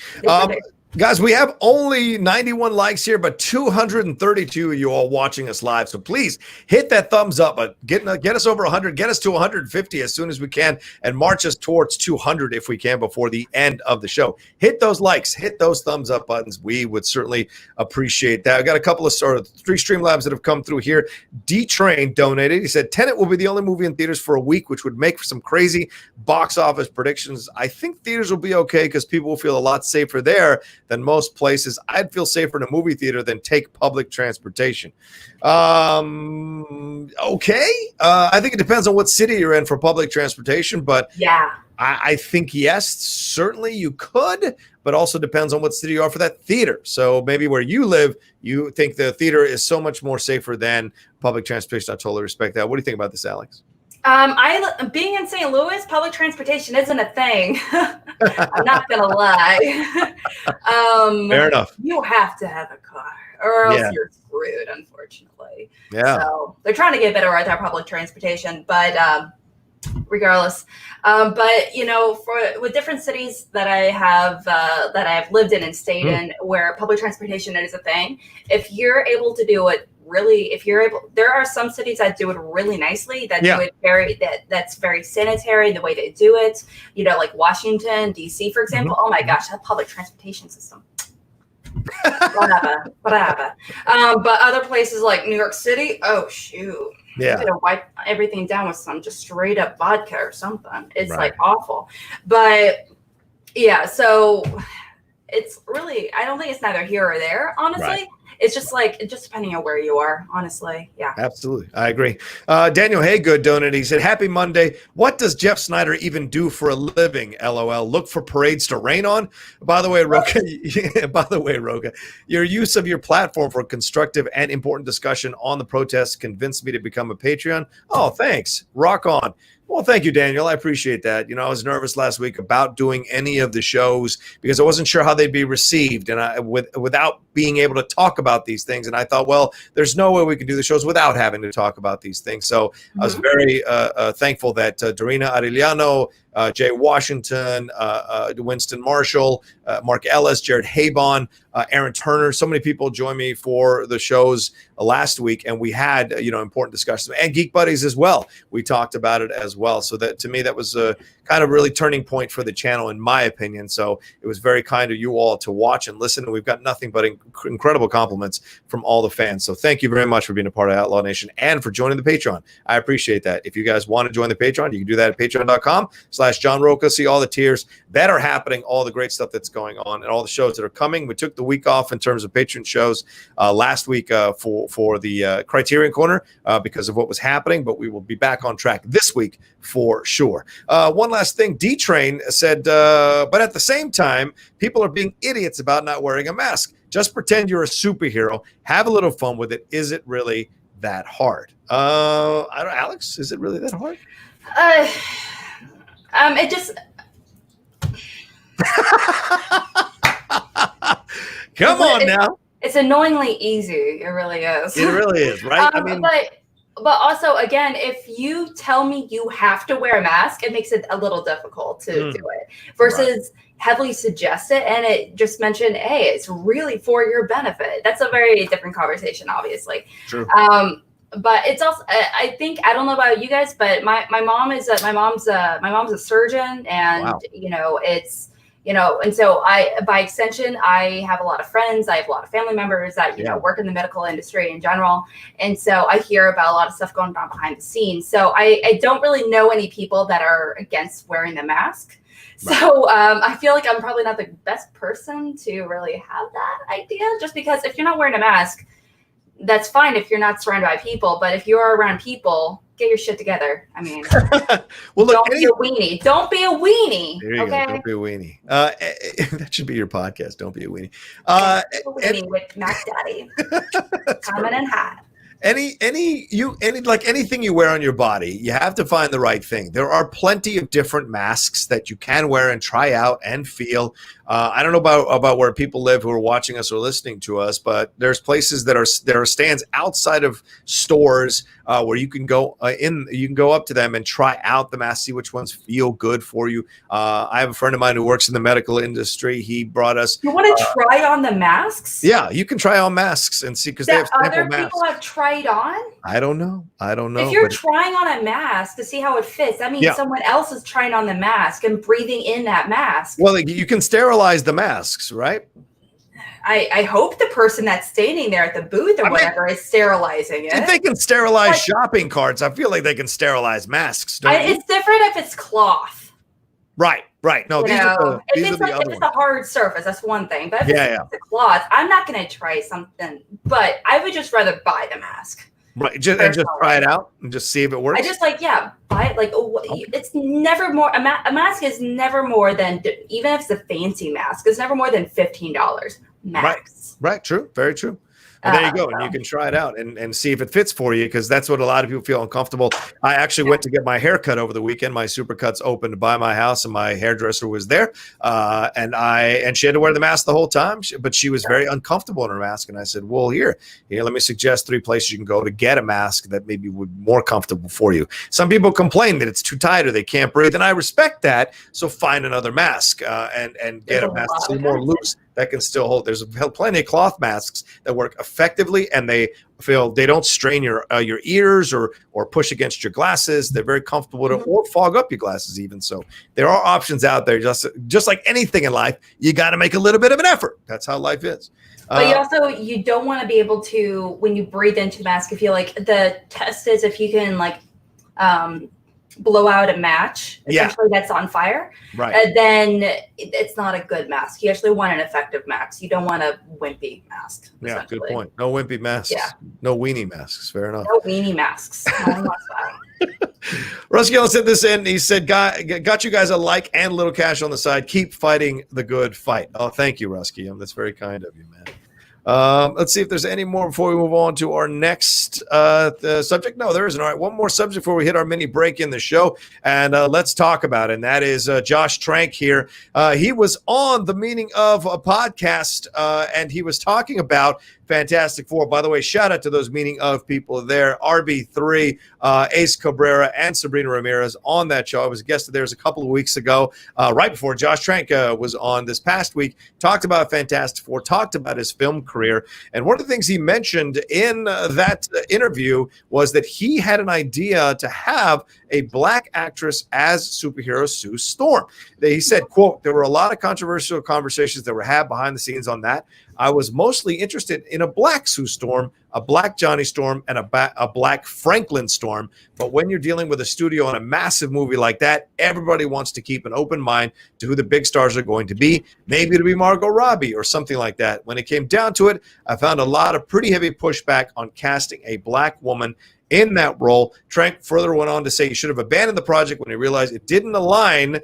Guys, we have only 91 likes here, but 232 of you all watching us live. So please hit that thumbs up, but get us over 100, get us to 150 as soon as we can, and march us towards 200 if we can before the end of the show. Hit those likes, hit those thumbs up buttons. We would certainly appreciate that. I got a couple of three Streamlabs that have come through here. D-Train donated. He said, Tenet will be the only movie in theaters for a week, which would make for some crazy box office predictions. I think theaters will be okay because people will feel a lot safer there than most places. I'd feel safer in a movie theater than take public transportation. Okay. I think it depends on what city you're in for public transportation, but yeah, I think, yes, certainly you could, but also depends on what city you are for that theater. So maybe where you live, you think the theater is so much more safer than public transportation. I totally respect that. What do you think about this, Alex? Being in St. Louis, public transportation isn't a thing. I'm not gonna lie. Fair enough. You have to have a car, or else you're screwed, unfortunately. Yeah. So they're trying to get better at that public transportation, but regardless, but with different cities that I have lived in and stayed in, where public transportation is a thing, if you're able to do it. Really, there are some cities that do it really nicely, that do it that's very sanitary, the way they do it, like Washington, DC, for example. Oh my gosh, that public transportation system. whatever. But other places like New York City, oh shoot. Yeah. You gotta wipe everything down with some just straight up vodka or something. It's like awful. But yeah, so it's really, I don't think it's neither here or there, honestly. Right. It's just depending on where you are, honestly. Yeah. Absolutely. I agree. Daniel Haygood donated. He said, Happy Monday. What does Jeff Snyder even do for a living? LOL. Look for parades to rain on. By the way, Rocha, your use of your platform for constructive and important discussion on the protests convinced me to become a Patreon. Oh, thanks. Rock on. Well, thank you, Daniel. I appreciate that. I was nervous last week about doing any of the shows because I wasn't sure how they'd be received, and without being able to talk about these things. And I thought, well, there's no way we can do the shows without having to talk about these things. So I was very thankful that Dorina Arellano, Jay Washington, Winston Marshall, Mark Ellis, Jared Habon, Aaron Turner. So many people joined me for the shows last week, and we had important discussions, and Geek Buddies as well. We talked about it as well. So that, to me, that was a kind of really turning point for the channel, in my opinion. So it was very kind of you all to watch and listen, and we've got nothing but incredible compliments from all the fans. So thank you very much for being a part of Outlaw Nation and for joining the Patreon. I appreciate that. If you guys want to join the Patreon, you can do that at patreon.com/John Rocha. See all the tiers that are happening, all the great stuff that's going on, and all the shows that are coming. We took the week off in terms of patron shows last week for the Criterion Corner because of what was happening, but we will be back on track this week for sure. One last thing, D-Train said, but at the same time, people are being idiots about not wearing a mask. Just pretend you're a superhero. Have a little fun with it. Is it really that hard? I don't know, Alex, is it really that hard? It just... Come on now. It's annoyingly easy. It really is. It really is, right? But also, again, if you tell me you have to wear a mask, it makes it a little difficult to do it versus heavily suggest it. And it just mentioned, hey, it's really for your benefit. That's a very different conversation, obviously. True. But it's also, I think, I don't know about you guys, but my mom's a surgeon, and it's. And so by extension, I have a lot of friends. I have a lot of family members that, work in the medical industry in general. And so I hear about a lot of stuff going on behind the scenes. So I don't really know any people that are against wearing the mask. Right. So I feel like I'm probably not the best person to really have that idea, just because if you're not wearing a mask, that's fine if you're not surrounded by people. But if you're around people, get your shit together. I mean, well, look, don't be a weenie. Don't be a weenie. There you go. Don't be a weenie. That should be your podcast. Don't be a weenie. Weenie with Mac Daddy. Coming in hot. Anything you wear on your body, you have to find the right thing. There are plenty of different masks that you can wear and try out and feel. I don't know about where people live who are watching us or listening to us, but there's places there are stands outside of stores where you can go up to them and try out the masks, see which ones feel good for you. I have a friend of mine who works in the medical industry. He brought us. You want to try on the masks? Yeah, you can try on masks and see, because they have sample other masks. People have tried on. I don't know. If you're trying on a mask to see how it fits, that means someone else is trying on the mask and breathing in that mask. Well, you can sterilize the masks, right? I hope the person that's standing there at the booth or whatever is sterilizing it. If they can sterilize shopping carts, I feel like they can sterilize masks. It's different if it's cloth. Right. No, these are the if it's a hard surface, that's one thing. But if it's a cloth, I'm not going to try something. But I would just rather buy the mask. Right, just try it out and just see if it works. I just buy it. It's never more. A mask is never more than, even if it's a fancy mask, it's never more than $15 max. Right. True. Very true. Well, there you go. And you can try it out and see if it fits for you, because that's what a lot of people feel uncomfortable. I actually went to get my hair cut over the weekend. My Supercuts opened by my house, and my hairdresser was there. And she had to wear the mask the whole time, but she was very uncomfortable in her mask. And I said, well, here, let me suggest 3 places you can go to get a mask that maybe would be more comfortable for you. Some people complain that it's too tight or they can't breathe, and I respect that. So find another mask and get a mask that's a little more loose that can still hold. There's plenty of cloth masks that work effectively, and they don't strain your ears or push against your glasses. They're very comfortable or fog up your glasses even. So there are options out there. Just like anything in life, you got to make a little bit of an effort. That's how life is. But you don't want to be able to, when you breathe into a mask, if you the test is if you can blow out a match, essentially that's on fire, right? Then it's not a good mask. You actually want an effective mask. You don't want a wimpy mask. Yeah, good point. No wimpy masks. Yeah. No weenie masks. Fair enough. No weenie masks. Russ Gillan said this in. He said, got you guys a like and a little cash on the side. Keep fighting the good fight. Oh, thank you, Russ Gillan. That's very kind of you, man. Let's see if there's any more before we move on to our next subject. No, there isn't. All right, one more subject before we hit our mini break in the show, and let's talk about it. And that is Josh Trank here. He was on the Meaning of a podcast, and he was talking about Fantastic Four. By the way, shout out to those Meaning of people there. RB3, Ace Cabrera, and Sabrina Ramirez on that show. I was a guest of theirs a couple of weeks ago, right before Josh Trank was on this past week. Talked about Fantastic Four, talked about his film career. And one of the things he mentioned in that interview was that he had an idea to have a black actress as superhero Sue Storm. He said, quote, there were a lot of controversial conversations that were had behind the scenes on that. I was mostly interested in a black Sue Storm, a black Johnny Storm, and a black Franklin Storm. But when you're dealing with a studio on a massive movie like that, everybody wants to keep an open mind to who the big stars are going to be. Maybe it'll be Margot Robbie or something like that. When it came down to it, I found a lot of pretty heavy pushback on casting a black woman in that role. Trank further went on to say he should have abandoned the project when he realized it didn't align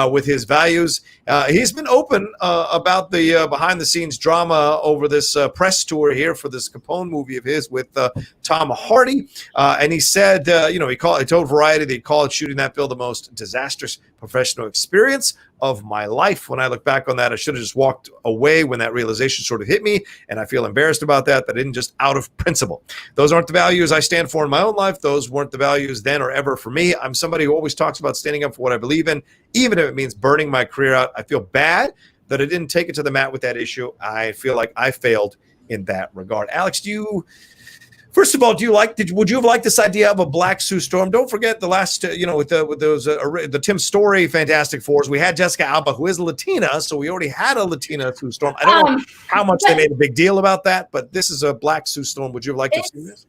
with his values. He's been open about the behind-the-scenes drama over this press tour here for this Capone movie of his with Tom Hardy. And he said, he told Variety that he called shooting that film the most disastrous professional experience of my life. When I look back on that, I should have just walked away when that realization sort of hit me, and I feel embarrassed about that. That I didn't just out of principle. Those aren't the values I stand for in my own life. Those weren't the values then or ever for me. I'm somebody who always talks about standing up for what I believe in, even if it means burning my career out. I feel bad that I didn't take it to the mat with that issue. I feel like I failed in that regard. Alex, first of all, would you have liked this idea of a black Sue Storm? Don't forget the last, with those the Tim Story Fantastic Fours, we had Jessica Alba, who is Latina, so we already had a Latina Sue Storm. I don't know how much they made a big deal about that, but this is a black Sue Storm. Would you have liked to see this?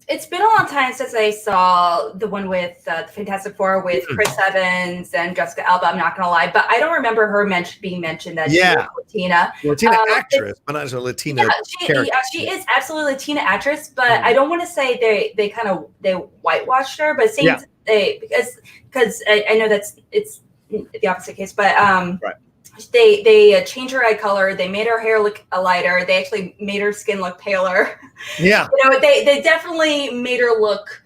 It's been a long time since I saw the one with the Fantastic Four with Chris Evans and Jessica Alba. I'm not going to lie, but I don't remember her being mentioned that she was Latina. Latina actress, but not as a Latina character. She is absolutely a Latina actress, but I don't want to say they whitewashed her, but it seems because I know it's the opposite case, but right. They changed her eye color. They made her hair look lighter. They actually made her skin look paler. Yeah. They definitely made her look,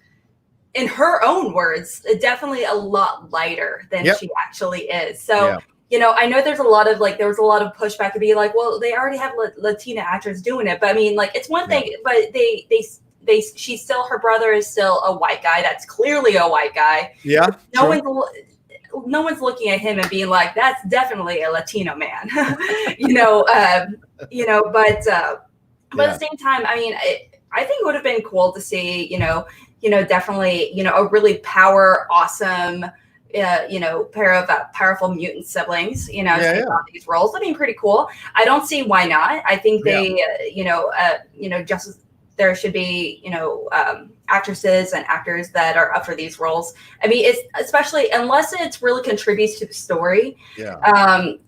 in her own words, definitely a lot lighter than she actually is. So, I know there was a lot of pushback to be like, well, they already have Latina actors doing it. But I mean, it's one thing, but they she's still, her brother is still a white guy. That's clearly a white guy. Yeah. No one's looking at him and being like, that's definitely a Latino man, but at the same time, I mean, I think it would have been cool to see, definitely, a really awesome, pair of powerful mutant siblings, take on these roles. I mean, pretty cool. I don't see why not. I think they, just there should be, actresses and actors that are up for these roles. I mean, it's especially unless it really contributes to the story. Yeah.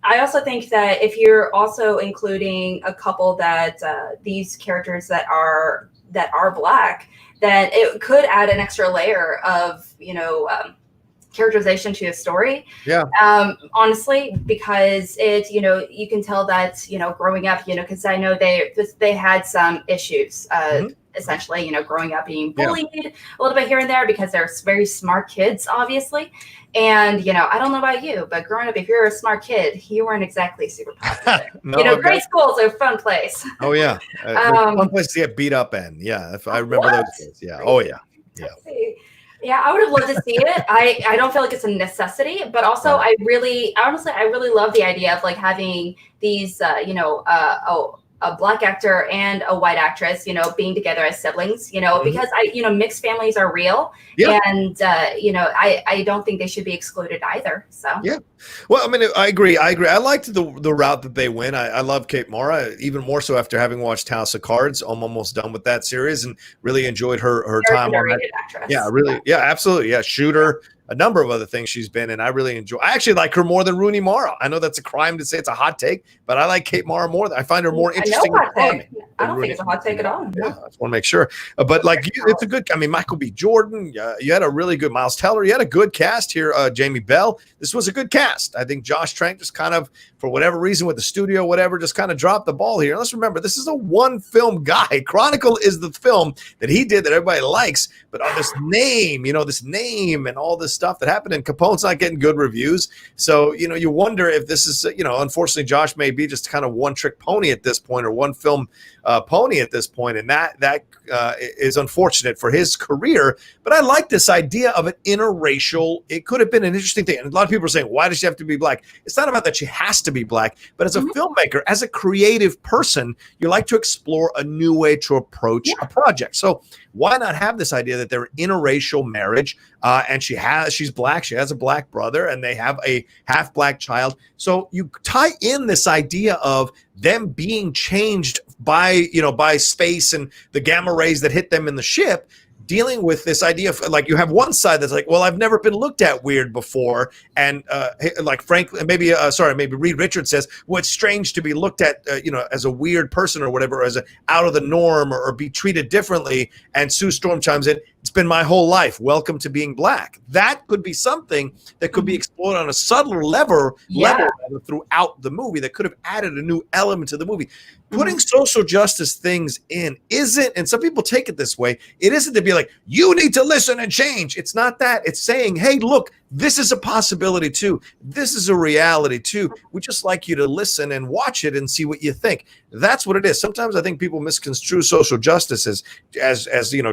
I also think that if you're also including a couple that these characters that are Black, then it could add an extra layer of, characterization to a story. Yeah. Honestly, because it, you can tell that, growing up, because I know they had some issues, essentially, growing up being bullied a little bit here and there because they're very smart kids, obviously. And, I don't know about you, but growing up, if you're a smart kid, you weren't exactly super popular. Grade school's a fun place. Oh, yeah. Fun place to get beat up in. Yeah. If I remember those days. Yeah. Really? Oh, yeah. Yeah. Yeah, I would have loved to see it. I don't feel like it's a necessity, but also I really love the idea of like having these, a Black actor and a white actress, being together as siblings, because mixed families are real. Yeah. And, I don't think they should be excluded either. So, yeah. Well, I mean, I agree. I liked the route that they went. I love Kate Mara, even more so after having watched House of Cards. I'm almost done with that series and really enjoyed her time on that. Actress. Yeah, really. Yeah, absolutely. Yeah, Shooter. A number of other things she's been in. I actually like her more than Rooney Mara. I know that's a crime to say, it's a hot take, but I like Kate Mara more. I find her more interesting. I don't think it's a hot take at all. Yeah, I just want to make sure. But it's a good, Michael B. Jordan, you had a really good Miles Teller. You had a good cast here, Jamie Bell. This was a good cast. I think Josh Trank just kind of, for whatever reason with the studio, whatever, just kind of dropped the ball here. Let's remember, this is a one film guy. Chronicle is the film that he did that everybody likes, but on this name and all this stuff that happened, and Capone's not getting good reviews. So, you wonder if this is, unfortunately, Josh may be just kind of one trick pony at this point, or one film pony at this point. And that is unfortunate for his career. But I like this idea of an interracial. It could have been an interesting thing. And a lot of people are saying, why does she have to be Black? It's not about that she has to be Black, but as a filmmaker, as a creative person, you like to explore a new way to approach a project. So why not have this idea that they're interracial marriage, and she's Black, she has a Black brother, and they have a half Black child. So you tie in this idea of them being changed by space and the gamma rays that hit them in the ship, dealing with this idea of like, you have one side that's like, well, I've never been looked at weird before. And like Frank, maybe Reed Richards says, well, it's strange to be looked at, as a weird person or whatever, as out of the norm or be treated differently. And Sue Storm chimes in, it's been my whole life. Welcome to being Black. That could be something that could be explored on a subtler level throughout the movie that could have added a new element to the movie. Putting social justice things in isn't, and some people take it this way, it isn't to be like, you need to listen and change. It's not that. It's saying, hey, look, this is a possibility too. This is a reality too. We just like you to listen and watch it and see what you think. That's what it is. Sometimes I think people misconstrue social justice as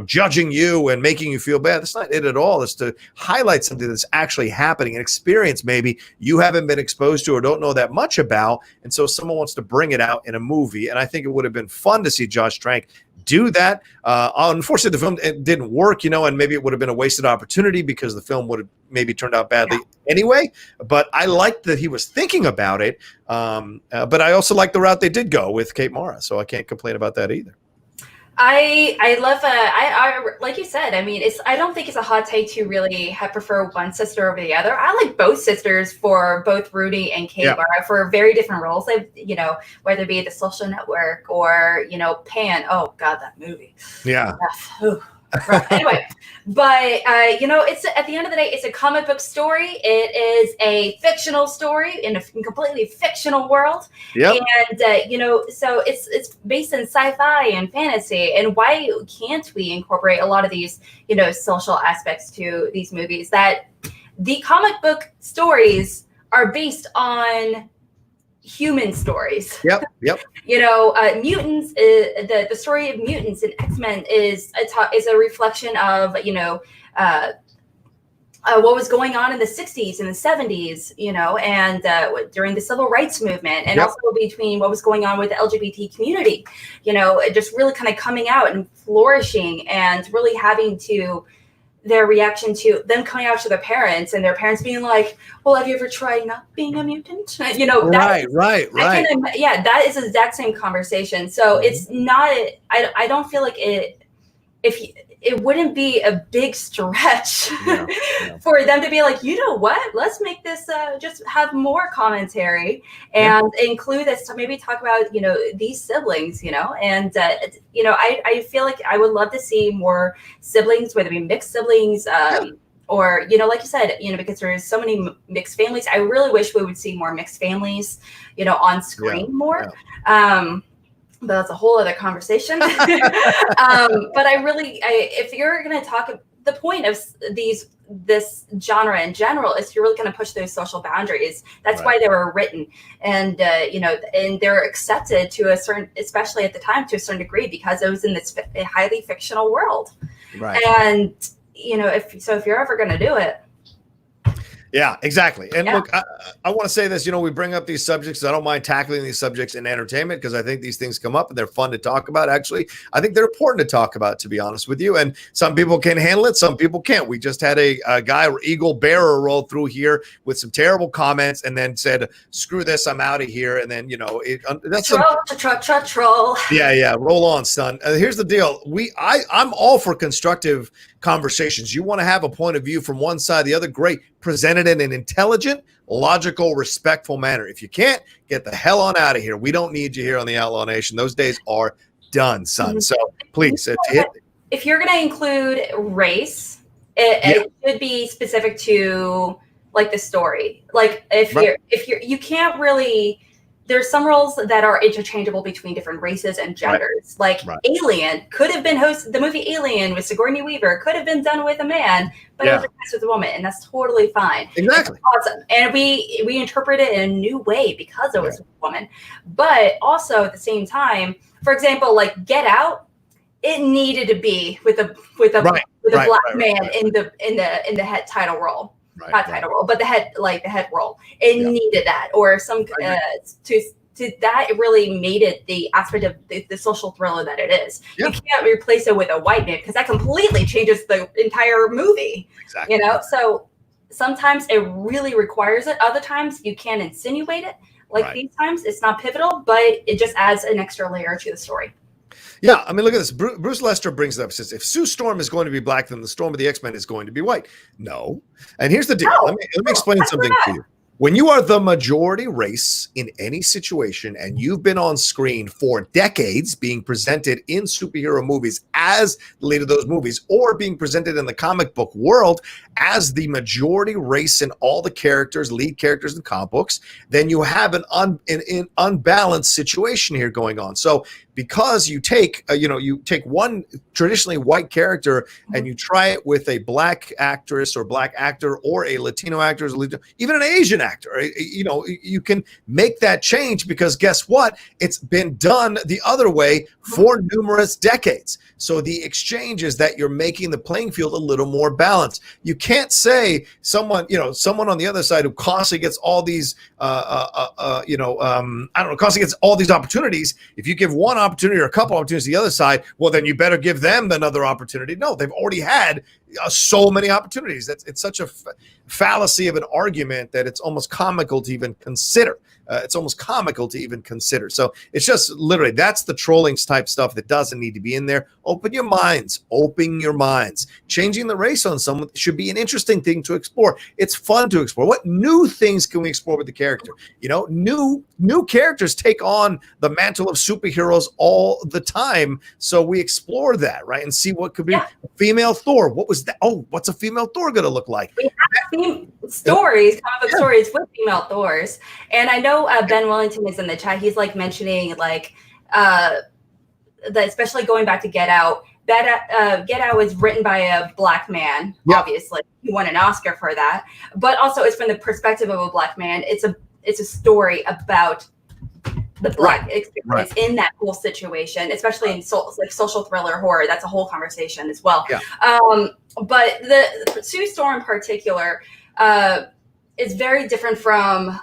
judging you and making you feel bad. That's not it at all. It's to highlight something that's actually happening, an experience maybe you haven't been exposed to or don't know that much about. And so someone wants to bring it out in a movie. And I think it would have been fun to see Josh Trank do that. Unfortunately, the film didn't work, and maybe it would have been a wasted opportunity because the film would have maybe turned out badly anyway. But I liked that he was thinking about it. But I also like the route they did go with Kate Mara, so I can't complain about that either. I love I like you said, I mean, I don't think it's a hot take to really prefer one sister over the other. I like both sisters for both Rudy and Kate Mara for very different roles. They, whether it be The Social Network or, Pan. Oh God, that movie. Yeah. Anyway, but it's at the end of the day, it's a comic book story. It is a fictional story in a completely fictional world. Yep. And so it's based in sci-fi and fantasy. And why can't we incorporate a lot of these social aspects to these movies? That the comic book stories are based on human stories. Yep. You know, mutants. The story of mutants in X-Men is a reflection of, you know, what was going on in the 60s and the 70s, you know, and during the civil rights movement, and also between what was going on with the LGBT community, you know, just really kind of coming out and flourishing, and really having to their reaction to them coming out to their parents, and their parents being like, well, have you ever tried not being a mutant? You know, right. Yeah, that is the exact same conversation. So it's not, I don't feel like it wouldn't be a big stretch for them to be like, you know what, let's make this just have more commentary and include this to maybe talk about, you know, these siblings, you know, and you know, I feel like I would love to see more siblings, whether it be mixed siblings, or, you know, like you said, you know, because there's so many mixed families. I really wish we would see more mixed families, you know, on screen more. But that's a whole other conversation. But if you're going to talk, the point of this genre in general is you're really going to push those social boundaries. That's why they were written, and you know, and they're accepted to a certain, especially at the time, to a certain degree, because it was in this highly fictional world. Right. And you know, if you're ever going to do it. Yeah, exactly. And look, I want to say this, you know, we bring up these subjects. I don't mind tackling these subjects in entertainment, because I think these things come up and they're fun to talk about. Actually, I think they're important to talk about, to be honest with you. And some people can handle it, some people can't. We just had a guy, Eagle Bearer, roll through here with some terrible comments and then said, screw this, I'm out of here. And then, you know, that's troll. Yeah. Roll on, son. Here's the deal. I'm all for constructive conversations. You want to have a point of view from one side, the other, great. Present it in an intelligent, logical, respectful manner. If you can't, get the hell on out of here. We don't need you here on the Outlaw Nation. Those days are done, son. So please, if you're going to include race, it should be specific to like the story. Like you can't really. There's some roles that are interchangeable between different races and genders. Alien could have been the movie Alien with Sigourney Weaver could have been done with a man, but it was cast with a woman, and that's totally fine. Exactly. It's awesome. And we interpret it in a new way because it was a woman. But also at the same time, for example, like Get Out, it needed to be with a black man in the head title role. Title role, but the head role. It needed that, or some to that. It really made it the aspect of the social thriller that it is. You can't replace it with a white man, because that completely changes the entire movie. Exactly. You know, so sometimes it really requires it. Other times you can insinuate it. Like these times, it's not pivotal, but it just adds an extra layer to the story. Yeah, I mean, look at this. Bruce Lester brings it up. Says, if Sue Storm is going to be black, then the Storm of the X-Men is going to be white. No. And here's the deal. Let me explain something to you. When you are the majority race in any situation, and you've been on screen for decades being presented in superhero movies as the lead of those movies, or being presented in the comic book world as the majority race in all the characters, lead characters in comic books, then you have an unbalanced situation here going on. So because you take one traditionally white character and you try it with a black actress or black actor, or a Latino actor, even an Asian actor, you know, you can make that change, because guess what? It's been done the other way for numerous decades. So the exchange is that you're making the playing field a little more balanced. You can't say someone on the other side who constantly gets all these, constantly gets all these opportunities. If you give one opportunity or a couple opportunities to the other side, well, then you better give them another opportunity. No, they've already had so many opportunities. It's such a fallacy of an argument that it's almost comical to even consider. So it's just literally, that's the trolling type stuff that doesn't need to be in there. Open your minds. Changing the race on someone should be an interesting thing to explore. It's fun to explore. What new things can we explore with the character? You know, new characters take on the mantle of superheroes all the time. So we explore that, right? And see what could be a female Thor. What was that? Oh, what's a female Thor going to look like? We have comic book stories with female Thors. And I know Ben Wellington is in the chat. He's like mentioning especially going back to Get Out. Get Out was written by a black man. Obviously, he won an Oscar for that. But also, it's from the perspective of a black man. It's it's a story about the Black experience in that whole situation, especially in social thriller horror. That's a whole conversation as well. Yeah. But the Sue Storm in particular is very different from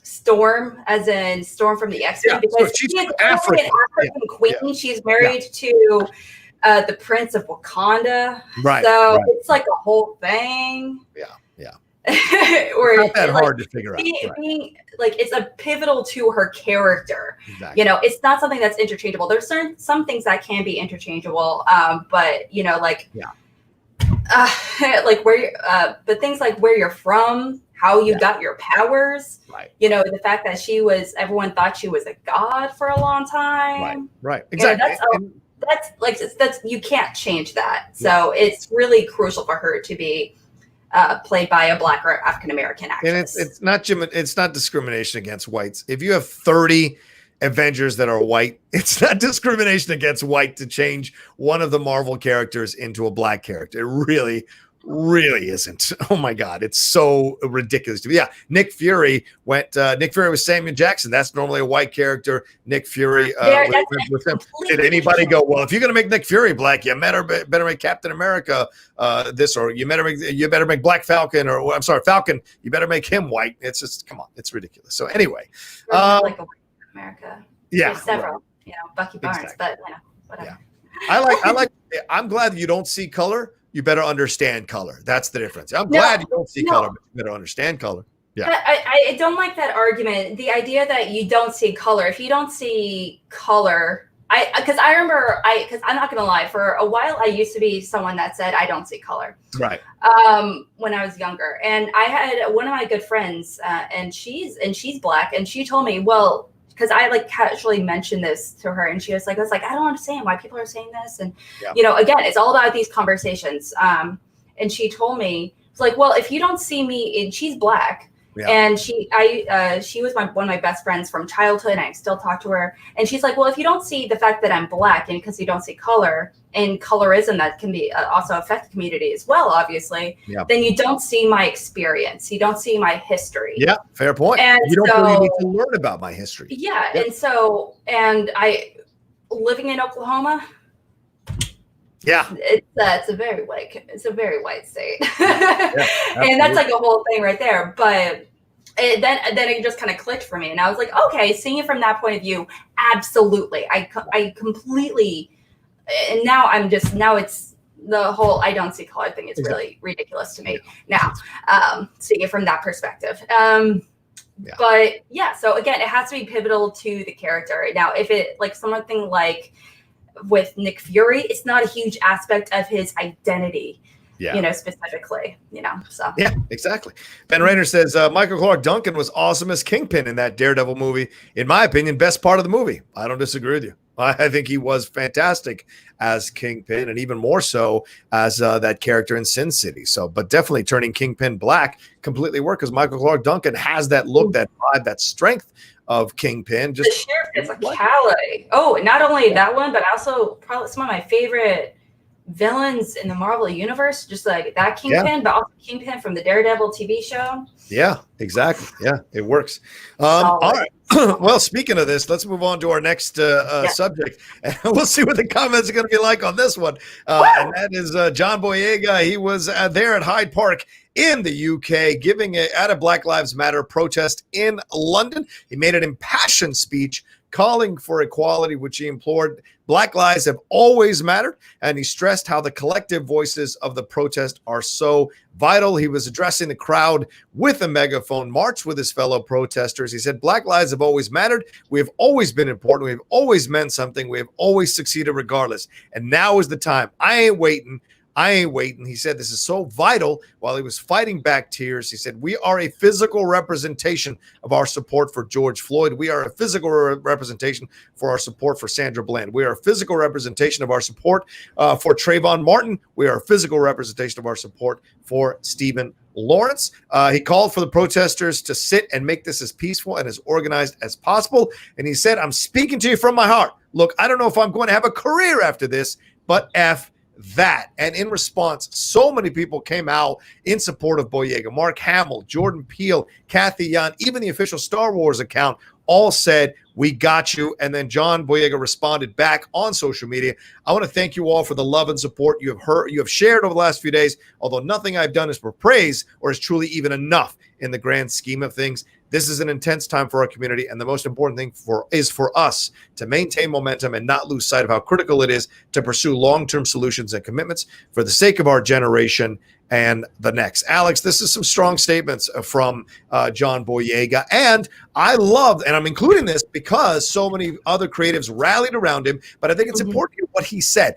Storm, as in Storm from the X-Men, because she's an African queen. Yeah. She's married to the Prince of Wakanda. Right. So it's like a whole thing. Yeah. Or not that hard to figure out. Being, like, it's a pivotal to her character. Exactly. You know, it's not something that's interchangeable. There's some things that can be interchangeable, but you know, like like where but things like where you're from, how you got your powers. Right. You know, the fact that everyone thought she was a god for a long time. Right. Exactly. You know, that's you can't change that. So it's really crucial for her to be played by a Black or African American actress. And it's not discrimination against whites. If you have 30 Avengers that are white, it's not discrimination against white to change one of the Marvel characters into a Black character. It really isn't. Oh my God, it's so ridiculous to me. Yeah, Nick Fury was Samuel Jackson. That's normally a white character. Nick Fury with him. Did anybody go, well, if you're gonna make Nick Fury Black, you better make Captain America this, or you better make Black Falcon, or I'm sorry, Falcon, you better make him white. It's just, come on, it's ridiculous. So anyway, like a white America. Yeah, there's several, Bucky Barnes, but whatever. Yeah. I like I'm glad you don't see color. You better understand color. That's the difference. I'm glad you don't see color, but you better understand color. Yeah. I don't like that argument. The idea that you don't see color. If you don't see color, because I'm not going to lie, for a while, I used to be someone that said, I don't see color. Right. When I was younger. And I had one of my good friends, and she's Black, and she told me, well, because I like casually mentioned this to her, and she was like, I don't understand why people are saying this. And, again, it's all about these conversations. And she told me, it's like, well, if you don't see me, and she's Black. Yeah. And she was one of my best friends from childhood, and I still talk to her. And she's like, well, if you don't see the fact that I'm Black, and because you don't see color and colorism that can be also affect the community as well, obviously, then you don't see my experience. You don't see my history. Yeah, fair point. And you don't really need to learn about my history. Yeah. And I living in Oklahoma. Yeah, it's a very white state, and that's like a whole thing right there. But then it just kind of clicked for me, and I was like, okay, seeing it from that point of view, absolutely, I completely. And now it's the whole I don't see color thing is really ridiculous to me now, seeing it from that perspective. But yeah, so again, it has to be pivotal to the character. Now, if it like something like with Nick Fury, it's not a huge aspect of his identity, specifically, so. Yeah, exactly. Ben Rayner says, Michael Clark Duncan was awesome as Kingpin in that Daredevil movie. In my opinion, best part of the movie. I don't disagree with you. I think he was fantastic as Kingpin, and even more so as that character in Sin City. So, but definitely turning Kingpin Black completely worked, because Michael Clark Duncan has that look, that vibe, that strength of Kingpin. Just the sheriff is a Calais. Oh, and not only that one, but also probably some of my favorite villains in the Marvel universe, just like that Kingpin, but also Kingpin from the Daredevil TV show. Yeah, exactly. Yeah, it works. All right. Well, speaking of this, let's move on to our next subject, and we'll see what the comments are going to be like on this one. And that is John Boyega. He was there at Hyde Park in the UK, giving at a Black Lives Matter protest in London. He made an impassioned speech calling for equality, which he implored. Black lives have always mattered, and he stressed how the collective voices of the protest are so vital. He was addressing the crowd with a megaphone, marched with his fellow protesters. He said, Black lives have always mattered. We have always been important. We have always meant something. We have always succeeded regardless. And now is the time. I ain't waiting. He said this is so vital. While he was fighting back tears, he said, we are a physical representation of our support for George Floyd. We are a physical representation for our support for Sandra Bland. We are a physical representation of our support for Trayvon Martin. We are a physical representation of our support for Stephen Lawrence. He called for the protesters to sit and make this as peaceful and as organized as possible. And he said, I'm speaking to you from my heart. Look, I don't know if I'm going to have a career after this, but F that. And in response, so many people came out in support of Boyega. Mark Hamill, Jordan Peele, Kathy Yan, even the official Star Wars account all said, we got you. And then John Boyega responded back on social media. I want to thank you all for the love and support you have shared over the last few days, although nothing I've done is for praise or is truly even enough in the grand scheme of things. This is an intense time for our community, and the most important thing is for us to maintain momentum and not lose sight of how critical it is to pursue long-term solutions and commitments for the sake of our generation and the next. Alex, this is some strong statements from John Boyega, and I love, and I'm including this because so many other creatives rallied around him, but I think it's important what he said.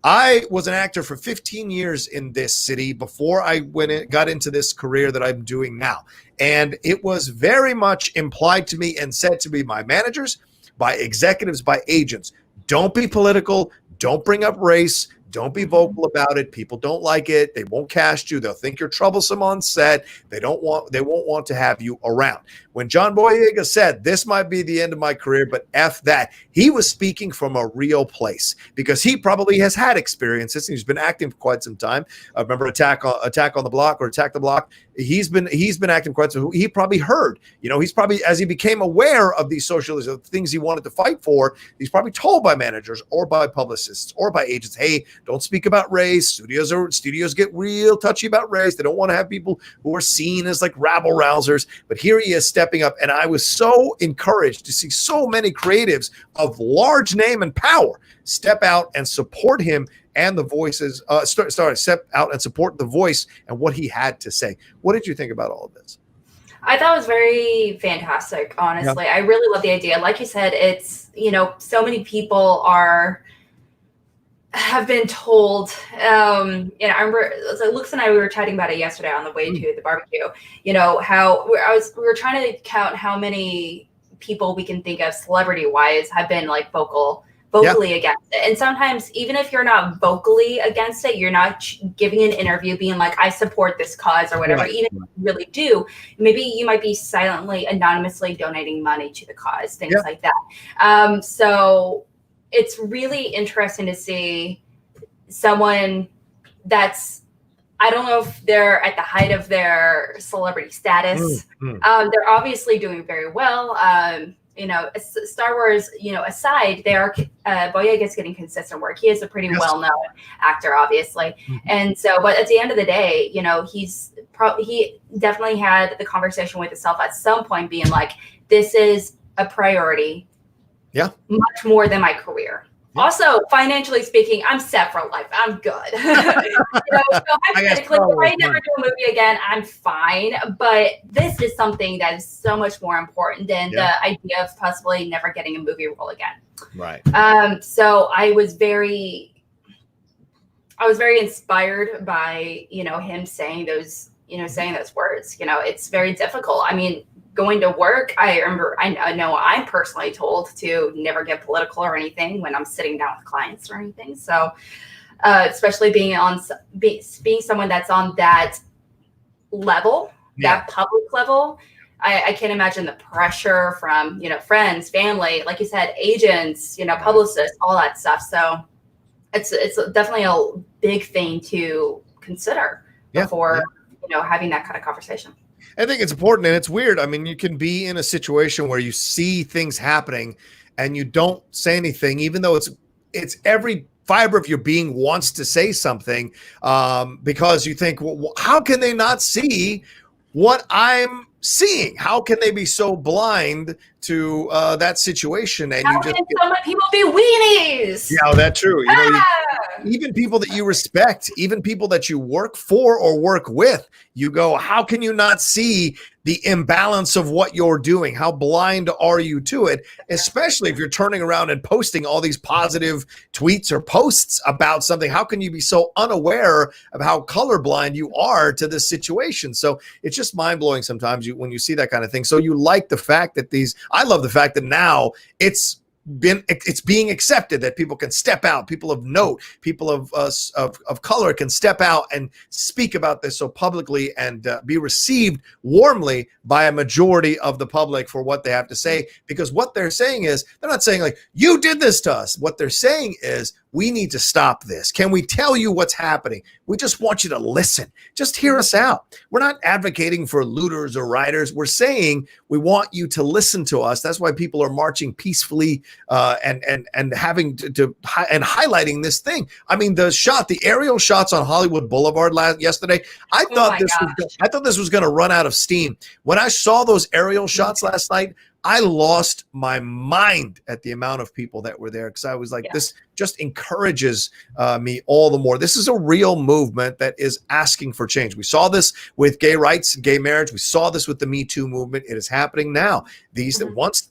I was an actor for 15 years in this city before I got into this career that I'm doing now. And it was very much implied to me and said to me by managers, by executives, by agents, don't be political, don't bring up race, don't be vocal about it. People don't like it. They won't cast you. They'll think you're troublesome on set. They won't want to have you around. When John Boyega said, this might be the end of my career, but F that, he was speaking from a real place because he probably has had experiences. He's been acting for quite some time. I remember Attack on the Block. He's been acting quite some. He probably heard, he's probably, as he became aware of these socialism things he wanted to fight for, he's probably told by managers or by publicists or by agents, hey, don't speak about race. Studios get real touchy about race. They don't want to have people who are seen as like rabble rousers. But here he is stepping up, and I was so encouraged to see so many creatives of large name and power step out and support him and the voices. Step out and support the voice and what he had to say. What did you think about all of this? I thought it was very fantastic, honestly. Yeah. I really love the idea. Like you said, it's, so many people have been told, I remember Lux and I, we were chatting about it yesterday on the way to the barbecue, how we were trying to count how many people we can think of celebrity wise have been like vocally against it. And sometimes even if you're not vocally against it, you're not giving an interview being like, I support this cause or whatever, even if you really do, maybe you might be silently, anonymously donating money to the cause, things like that. So it's really interesting to see someone that's, I don't know if they're at the height of their celebrity status. They're obviously doing very well. Star Wars, aside, Boyega's getting consistent work. He is a pretty well-known actor, obviously. And so, but at the end of the day, he definitely had the conversation with himself at some point being like, this is a priority. Yeah. Much more than my career. Yeah. Also, financially speaking, I'm set for life. I'm good. So hypothetically, if I never do a movie again, I'm fine. But this is something that is so much more important than the idea of possibly never getting a movie role again. Right. So I was very inspired by, him saying those words. It's very difficult. I mean, going to work, I know I'm personally told to never get political or anything when I'm sitting down with clients or anything. So, especially being someone that's on that level, that public level, I can't imagine the pressure from, friends, family, like you said, agents, publicists, all that stuff. So it's definitely a big thing to consider before, having that kind of conversation. I think it's important, and it's weird. I mean, you can be in a situation where you see things happening and you don't say anything, even though it's every fiber of your being wants to say something, because you think, well, how can they not see what I'm seeing? How can they be so blind to that situation? And how can so many people be weenies? Yeah, that's true. Even people that you respect, even people that you work for or work with, you go, how can you not see the imbalance of what you're doing? How blind are you to it? Especially if you're turning around and posting all these positive tweets or posts about something. How can you be so unaware of how colorblind you are to this situation? So it's just mind-blowing sometimes when you see that kind of thing. So you like the fact that I love the fact that now it's being accepted, that people can step out, people of note, people of color can step out and speak about this so publicly and be received warmly by a majority of the public for what they have to say. Because what they're saying is, they're not saying like, you did this to us. What they're saying is, we need to stop this. Can we tell you what's happening? We just want you to listen. Just hear us out. We're not advocating for looters or rioters. We're saying we want you to listen to us. That's why people are marching peacefully and having to highlighting this thing. I mean, the aerial shots on Hollywood Boulevard yesterday, I thought this was going to run out of steam. When I saw those aerial shots last night, I lost my mind at the amount of people that were there, because I was like, this just encourages me all the more. This is a real movement that is asking for change. We saw this with gay rights and gay marriage. We saw this with the Me Too movement. It is happening now. Once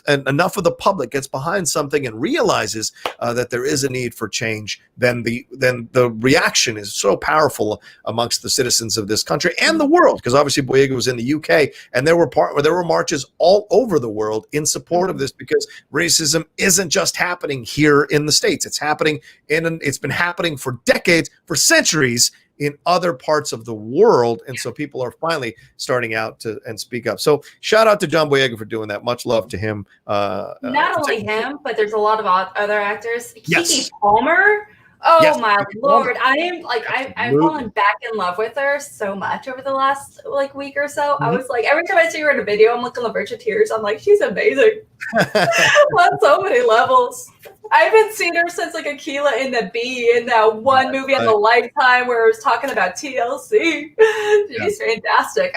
enough of the public gets behind something and realizes that there is a need for change, then the reaction is so powerful amongst the citizens of this country and the world. Because obviously Boyega was in the UK, and there were marches all over the world in support of this, because racism isn't just happening here in the States. It's happening it's been happening for decades, for centuries, in other parts of the world. And so people are finally starting out to and speak up. So shout out to John Boyega for doing that. Much love to him. Not only him, but there's a lot of other actors. Keke Palmer. Oh my Lord. I've fallen back in love with her so much over the last week or so. I was like, every time I see her in a video, I'm like on the verge of tears. I'm like, she's amazing on so many levels. I haven't seen her since Tequila in the Bee, in that one movie on the Lifetime where it was talking about TLC. She's fantastic.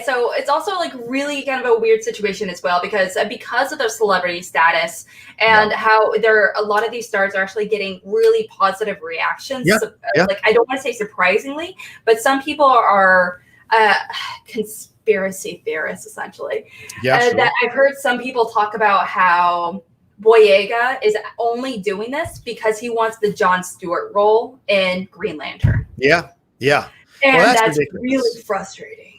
So it's also really kind of a weird situation as well, because of the celebrity status and how a lot of these stars are actually getting really positive reactions. I don't want to say surprisingly, but some people are conspiracy theorists, essentially. That I've heard some people talk about how Boyega is only doing this because he wants the Jon Stewart role in Green Lantern. And that's really frustrating.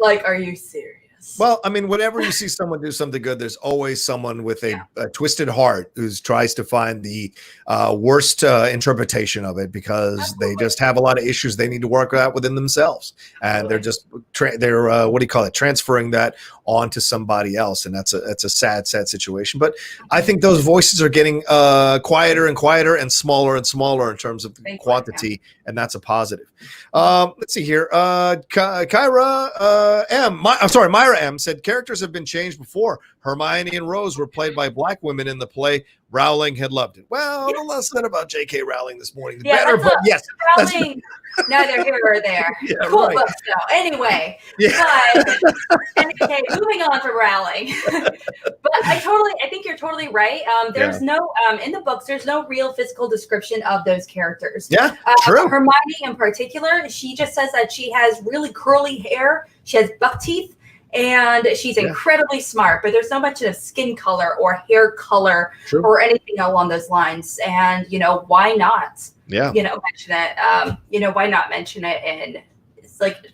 Are you serious? Well, I mean, whenever you see someone do something good, there's always someone with a twisted heart who tries to find the worst interpretation of it, because they just have a lot of issues they need to work out within themselves, and they're just transferring that onto somebody else, and that's a sad situation. But I think those voices are getting quieter and quieter and smaller in terms of quantity, and that's a positive. Let's see here. Myra M said characters have been changed before. Hermione and Rose were played by black women in the play. Rowling had loved it. Well, the less said about J.K. Rowling this morning, the better. But yes, Rowling. Neither here or there. Cool books, though. Anyway, but moving on from Rowling. But I think you're totally right. There's no in the books. There's no real physical description of those characters. True. Hermione, in particular, she just says that she has really curly hair. She has buck teeth. And she's incredibly smart, but there's not much of skin color or hair color or anything along those lines. And, why not? Mention it. Why not mention it and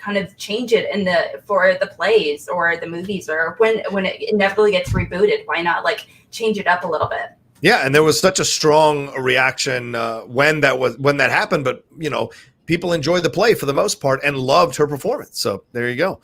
kind of change it for the plays or the movies, or when it inevitably gets rebooted? Why not change it up a little bit? Yeah, and there was such a strong reaction when that happened, but people enjoyed the play for the most part and loved her performance. So there you go.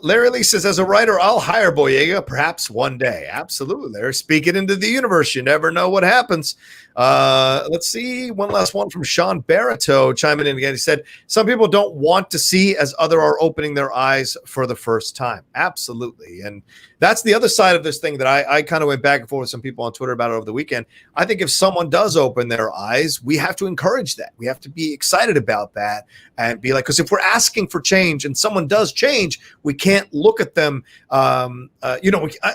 Larry Lee says, as a writer, I'll hire Boyega perhaps one day. Absolutely, Larry. Speak it into the universe. You never know what happens. Let's see. One last one from Sean Barreto chiming in again. He said, some people don't want to see as other are opening their eyes for the first time. Absolutely. And that's the other side of this thing that I kind of went back and forth with some people on Twitter about it over the weekend. I think if someone does open their eyes, we have to encourage that. We have to be excited about that and be because if we're asking for change and someone does change, we can't look at them. I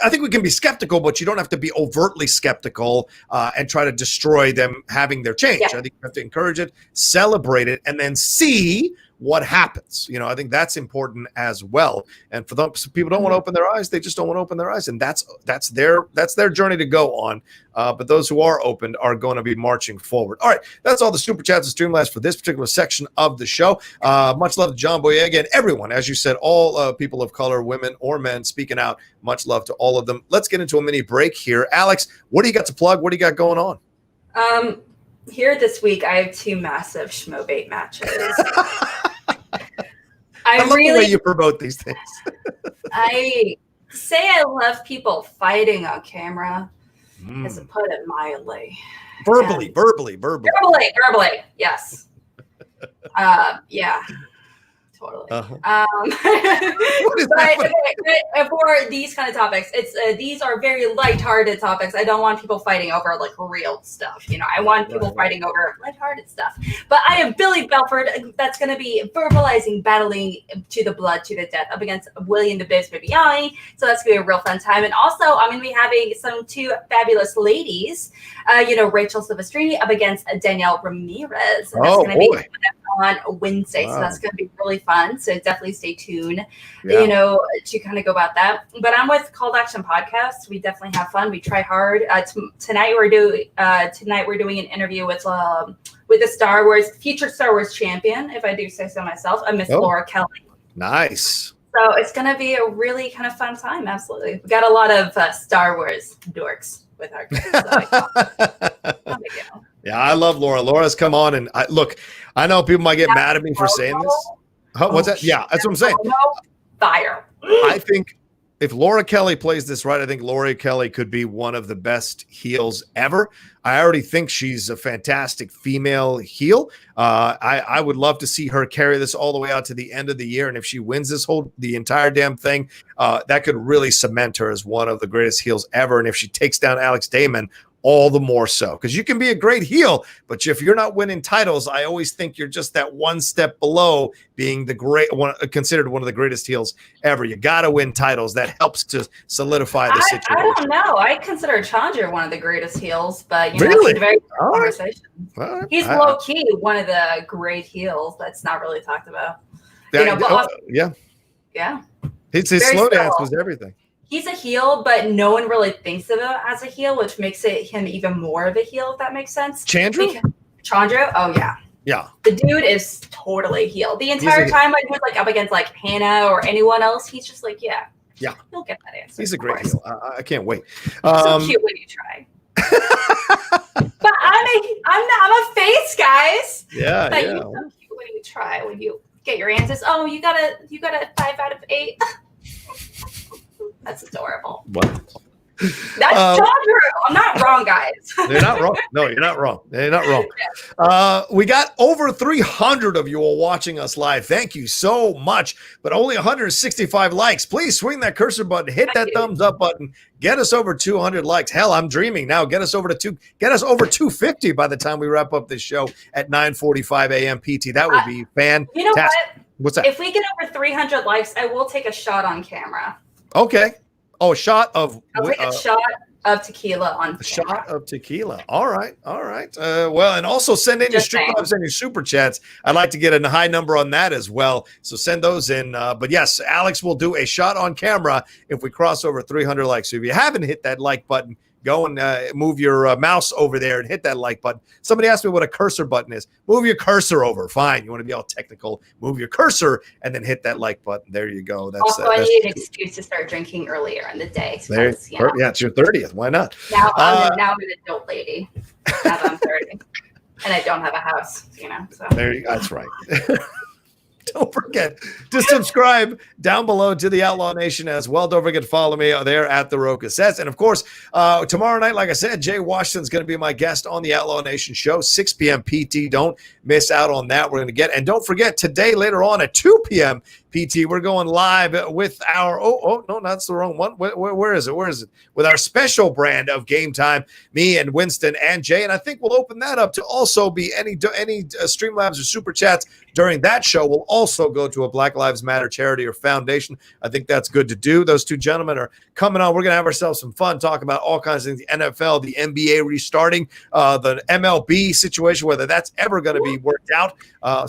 think we can be skeptical, but you don't have to be overtly skeptical and try to destroy them having their change. I think you have to encourage it, celebrate it, and then see what happens. I think that's important as well. And for those people don't want to open their eyes, they just don't want to open their eyes, and that's their journey to go on. But those who are opened are going to be marching forward. All right, that's all the super chats and Streamlabs for this particular section of the show. Much love to John Boyega and everyone, as you said, all people of color, women or men, speaking out. Much love to all of them. Let's get into a mini break here. Alex, what do you got to plug? What do you got going on? Here this week, I have two massive schmobait matches. I love the way you promote these things. I say I love people fighting on camera, as to put it mildly. Verbally. Yes. Yeah. Totally. But for these kind of topics, these are very lighthearted topics. I don't want people fighting over like real stuff. I want people fighting over lighthearted stuff. But I am Billy Belford. That's going to be verbalizing, battling to the blood, to the death, up against William the Biz Bibiani. So that's going to be a real fun time. And also, I'm going to be having two fabulous ladies. Rachel Silvestrini up against Danielle Ramirez. And that's going to be on Wednesday. Wow. So that's going to be really fun. So definitely stay tuned, to kind of go about that. But I'm with Call to Action Podcast. We definitely have fun. We try hard. Tonight we're doing an interview with the future Star Wars champion, if I do say so myself, Miss Laura Kelly. Nice. So it's going to be a really kind of fun time. Absolutely. We got a lot of Star Wars dorks with our guys. Yeah, I love Laura. Laura's come on, and I know people might get mad at me for saying this. What's that? Yeah, that's what I'm saying. Fire. I think if Laura Kelly plays this right, I think Laura Kelly could be one of the best heels ever. I already think she's a fantastic female heel. I would love to see her carry this all the way out to the end of the year. And if she wins the entire damn thing, that could really cement her as one of the greatest heels ever. And if she takes down Alex Damon, all the more so, because you can be a great heel, but if you're not winning titles, I always think you're just that one step below being considered one of the greatest heels ever. You got to win titles. That helps to solidify the situation. I don't know. I consider Chandra one of the greatest heels, but really? It's a very good conversation. Right. He's low key one of the great heels that's not really talked about. Yeah. His slow dance was everything. He's a heel, but no one really thinks of him as a heel, which makes him even more of a heel, if that makes sense. Chandra? Oh, yeah. Yeah. The dude is totally heel. The entire time when he was up against Hannah or anyone else, he's just yeah, he'll get that answer. He's a great heel. I can't wait. So cute when you try. But I'm a face, guys. Yeah, but you're so cute when you try, when you get your answers. Oh, you got a 5 out of 8. That's adorable. What? That's so true. I'm not wrong, guys. They're not wrong. No, you're not wrong. They're not wrong. We got over 300 of you all watching us live. Thank you so much. But only 165 likes. Please swing that cursor button. Hit that thumbs up button. Get us over 200 likes. Hell, I'm dreaming now. Get us over 250 by the time we wrap up this show at 9:45 a.m. PT. That would be fantastic. You know what? What's that? If we get over 300 likes, I will take a shot on camera. Okay. Oh, a shot of. I'll take a shot of tequila on camera. A shot of tequila. All right. Well, and also send in your Streamlabs and your Super Chats. I'd like to get a high number on that as well. So send those in. But yes, Alex will do a shot on camera if we cross over 300 likes. So if you haven't hit that like button, go and move your mouse over there and hit that like button. Somebody asked me what a cursor button is. Move your cursor over. Fine. You want to be all technical. Move your cursor and then hit that like button. There you go. I need an excuse to start drinking earlier in the day. Yeah, it's your 30th. Why not? Now I'm an adult lady. Now that I'm 30. And I don't have a house, So. There you go. That's right. Don't forget to subscribe down below to the Outlaw Nation as well. Don't forget to follow me there at the Rocha Says. And of course, tomorrow night, like I said, Jay Washington's going to be my guest on the Outlaw Nation show, 6 p.m. PT. Don't miss out on that. We're going to and don't forget today, later on at 2 p.m. PT, we're going live with our, no, that's the wrong one. Where is it? With our special brand of Game Time, me and Winston and Jay. And I think we'll open that up to also be any Streamlabs or Super Chats during that show will also go to a Black Lives Matter charity or foundation. I think that's good to do. Those two gentlemen are coming on. We're going to have ourselves some fun, talking about all kinds of things, the NFL, the NBA restarting, the MLB situation, whether that's ever going to be worked out.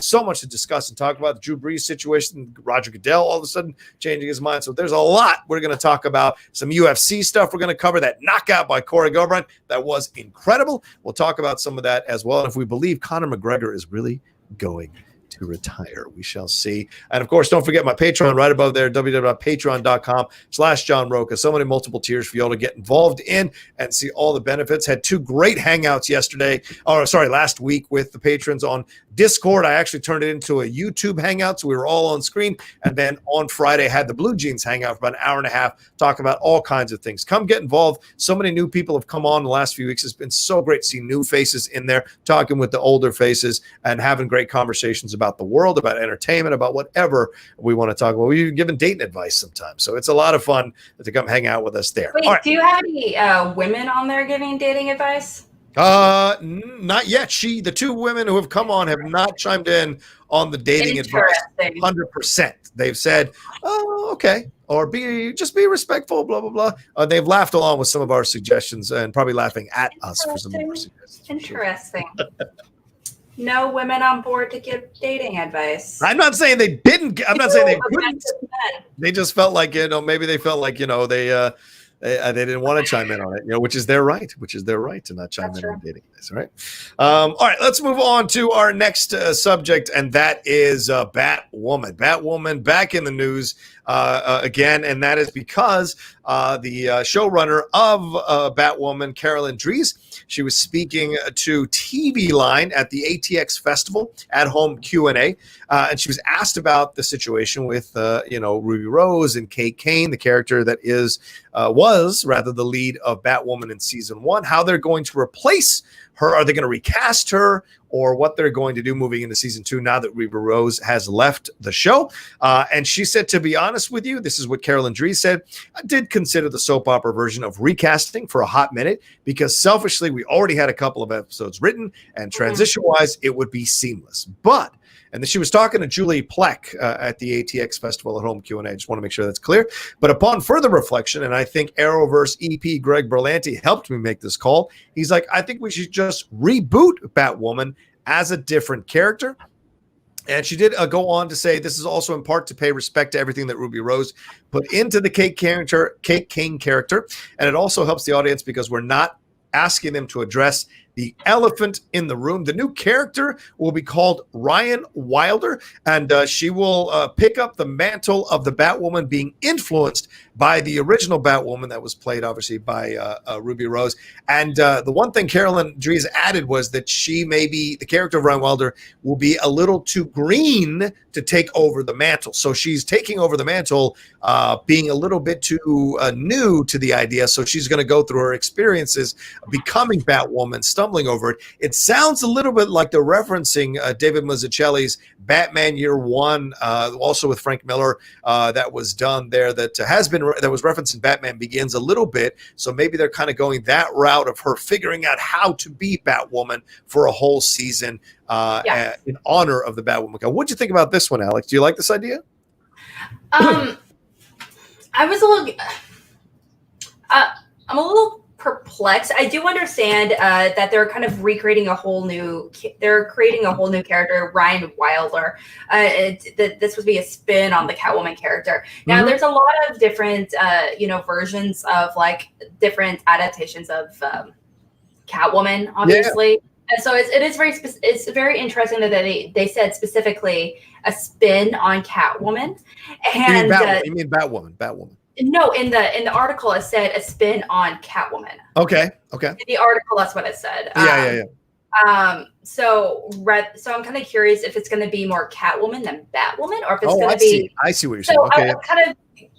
So much to discuss and talk about. The Drew Brees situation, Roger Goodell all of a sudden changing his mind. So there's a lot we're going to talk about. Some UFC stuff we're going to cover. That knockout by Corey Garbrandt, that was incredible. We'll talk about some of that as well. And if we believe Conor McGregor is really going to retire. We shall see. And of course, don't forget my Patreon right above there, www.patreon.com/John Rocha. So many multiple tiers for you all to get involved in and see all the benefits. Had 2 great hangouts last week with the patrons on Discord. I actually turned it into a YouTube hangout, so we were all on screen. And then on Friday, had the Blue Jeans hangout for about an hour and a half, talking about all kinds of things. Come get involved. So many new people have come on in the last few weeks. It's been so great to see new faces in there, talking with the older faces and having great conversations about the world, about entertainment, about whatever we want to talk about. We've even given dating advice sometimes. So it's a lot of fun to come hang out with us there. Wait, do you have any women on there giving dating advice? Not yet. The 2 women who have come on have not chimed in on the dating advice 100%. They've said, oh, okay. Or just be respectful, blah, blah, blah. They've laughed along with some of our suggestions and probably laughing at us for some more suggestions. Interesting. No women on board to give dating advice. I'm not saying they didn't. I'm not saying they couldn't. They just felt like, maybe they felt like, they didn't want to chime in on it, which is their right. Which is their right to not chime in on dating advice. All right. All right. Let's move on to our next subject, and that is Batwoman. Batwoman back in the news again, and that is because the showrunner of Batwoman, Carolyn Dries, she was speaking to TV Line at the ATX Festival at-home Q&A, and she was asked about the situation with Ruby Rose and Kate Kane, the character that was the lead of Batwoman in season 1, how they're going to replace her. Are they going to recast her, or what they're going to do moving into season 2 now that Ruby Rose has left the show? And she said, to be honest with you, this is what Carolyn Dries said, I did consider the soap opera version of recasting for a hot minute because selfishly, we already had a couple of episodes written, and transition-wise, it would be seamless. And then she was talking to Julie Plec at the ATX Festival at Home Q&A. I just want to make sure that's clear. But upon further reflection, and I think Arrowverse EP Greg Berlanti helped me make this call, he's like, I think we should just reboot Batwoman as a different character. And she did go on to say this is also in part to pay respect to everything that Ruby Rose put into the Kate Kane character. And it also helps the audience because we're not asking them to address the elephant in the room. The new character will be called Ryan Wilder, and she will pick up the mantle of the Batwoman being influenced by the original Batwoman that was played, obviously, by Ruby Rose. And the one thing Carolyn Dries added was that the character of Ryan Wilder will be a little too green to take over the mantle. So she's taking over the mantle, being a little bit too new to the idea. So she's going to go through her experiences of becoming Batwoman, stumbling over it. It sounds a little bit like they're referencing David Mazzucchelli's Batman Year One, also with Frank Miller, that was done there. That was referenced in Batman Begins a little bit. So maybe they're kind of going that route of her figuring out how to be Batwoman for a whole season in honor of the Batwoman. What'd you think about this one, Alex? Do you like this idea? I was a little. I'm a little perplexed. I do understand that they're kind of recreating a whole new. They're creating a whole new character, Ryan Wilder. This would be a spin on the Catwoman character. Now, there's a lot of different, versions of like different adaptations of Catwoman, obviously. Yeah. And so it's very interesting that they said specifically a spin on Catwoman. And you mean Batwoman? Batwoman. No, in the article it said a spin on Catwoman. Okay. In the article, that's what it said. Yeah. So I'm kind of curious if it's going to be more Catwoman than Batwoman, or if it's going to be. I see what you're saying. Okay. I'm kind of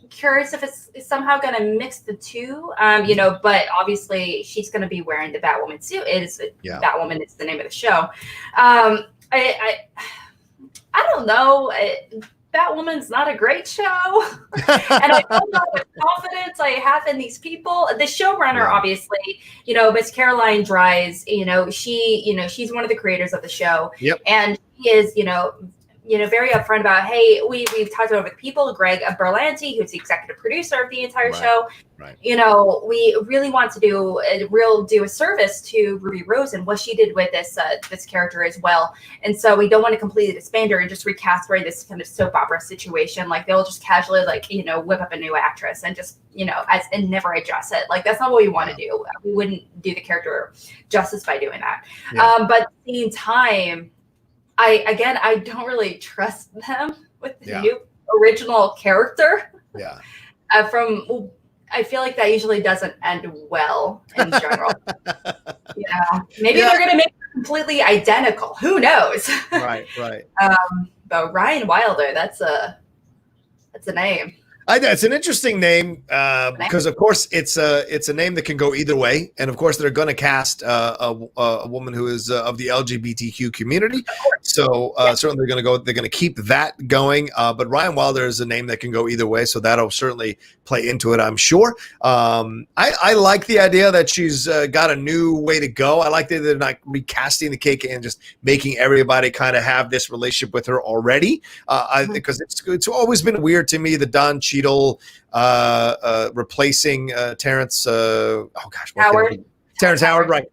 curious if it's somehow going to mix the two. But obviously she's going to be wearing the Batwoman suit. Batwoman is the name of the show. I don't know. Batwoman's not a great show, and I don't know what confidence I have in these people. The showrunner, obviously, Miss Caroline Dries, she's one of the creators of the show, and she is, very upfront about, hey, we've talked over the people, Greg Berlanti, who's the executive producer of the entire show. Right. We really want to do a service to Ruby Rose and what she did with this character as well. And so we don't want to completely disband her and just recast her in this kind of soap opera situation. Like they'll just casually whip up a new actress and just, and never adjust it. Like that's not what we want to do. We wouldn't do the character justice by doing that. Yeah. But at the same time, I don't really trust them with the new original character. Yeah. I feel like that usually doesn't end well in general. Maybe they're going to make it completely identical. Who knows? Right. But Ryan Wilder, that's a name. It's an interesting name because, of course, it's a name that can go either way, and of course, they're going to cast a woman who is of the LGBTQ community. So certainly, they're going to keep that going. But Ryan Wilder is a name that can go either way, so that'll certainly play into it, I'm sure. I like the idea that she's got a new way to go. I like that they're not recasting the cake and just making everybody kind of have this relationship with her already. Because it's always been weird to me, the Don Cheadle replacing Terrence. Terrence Howard, right?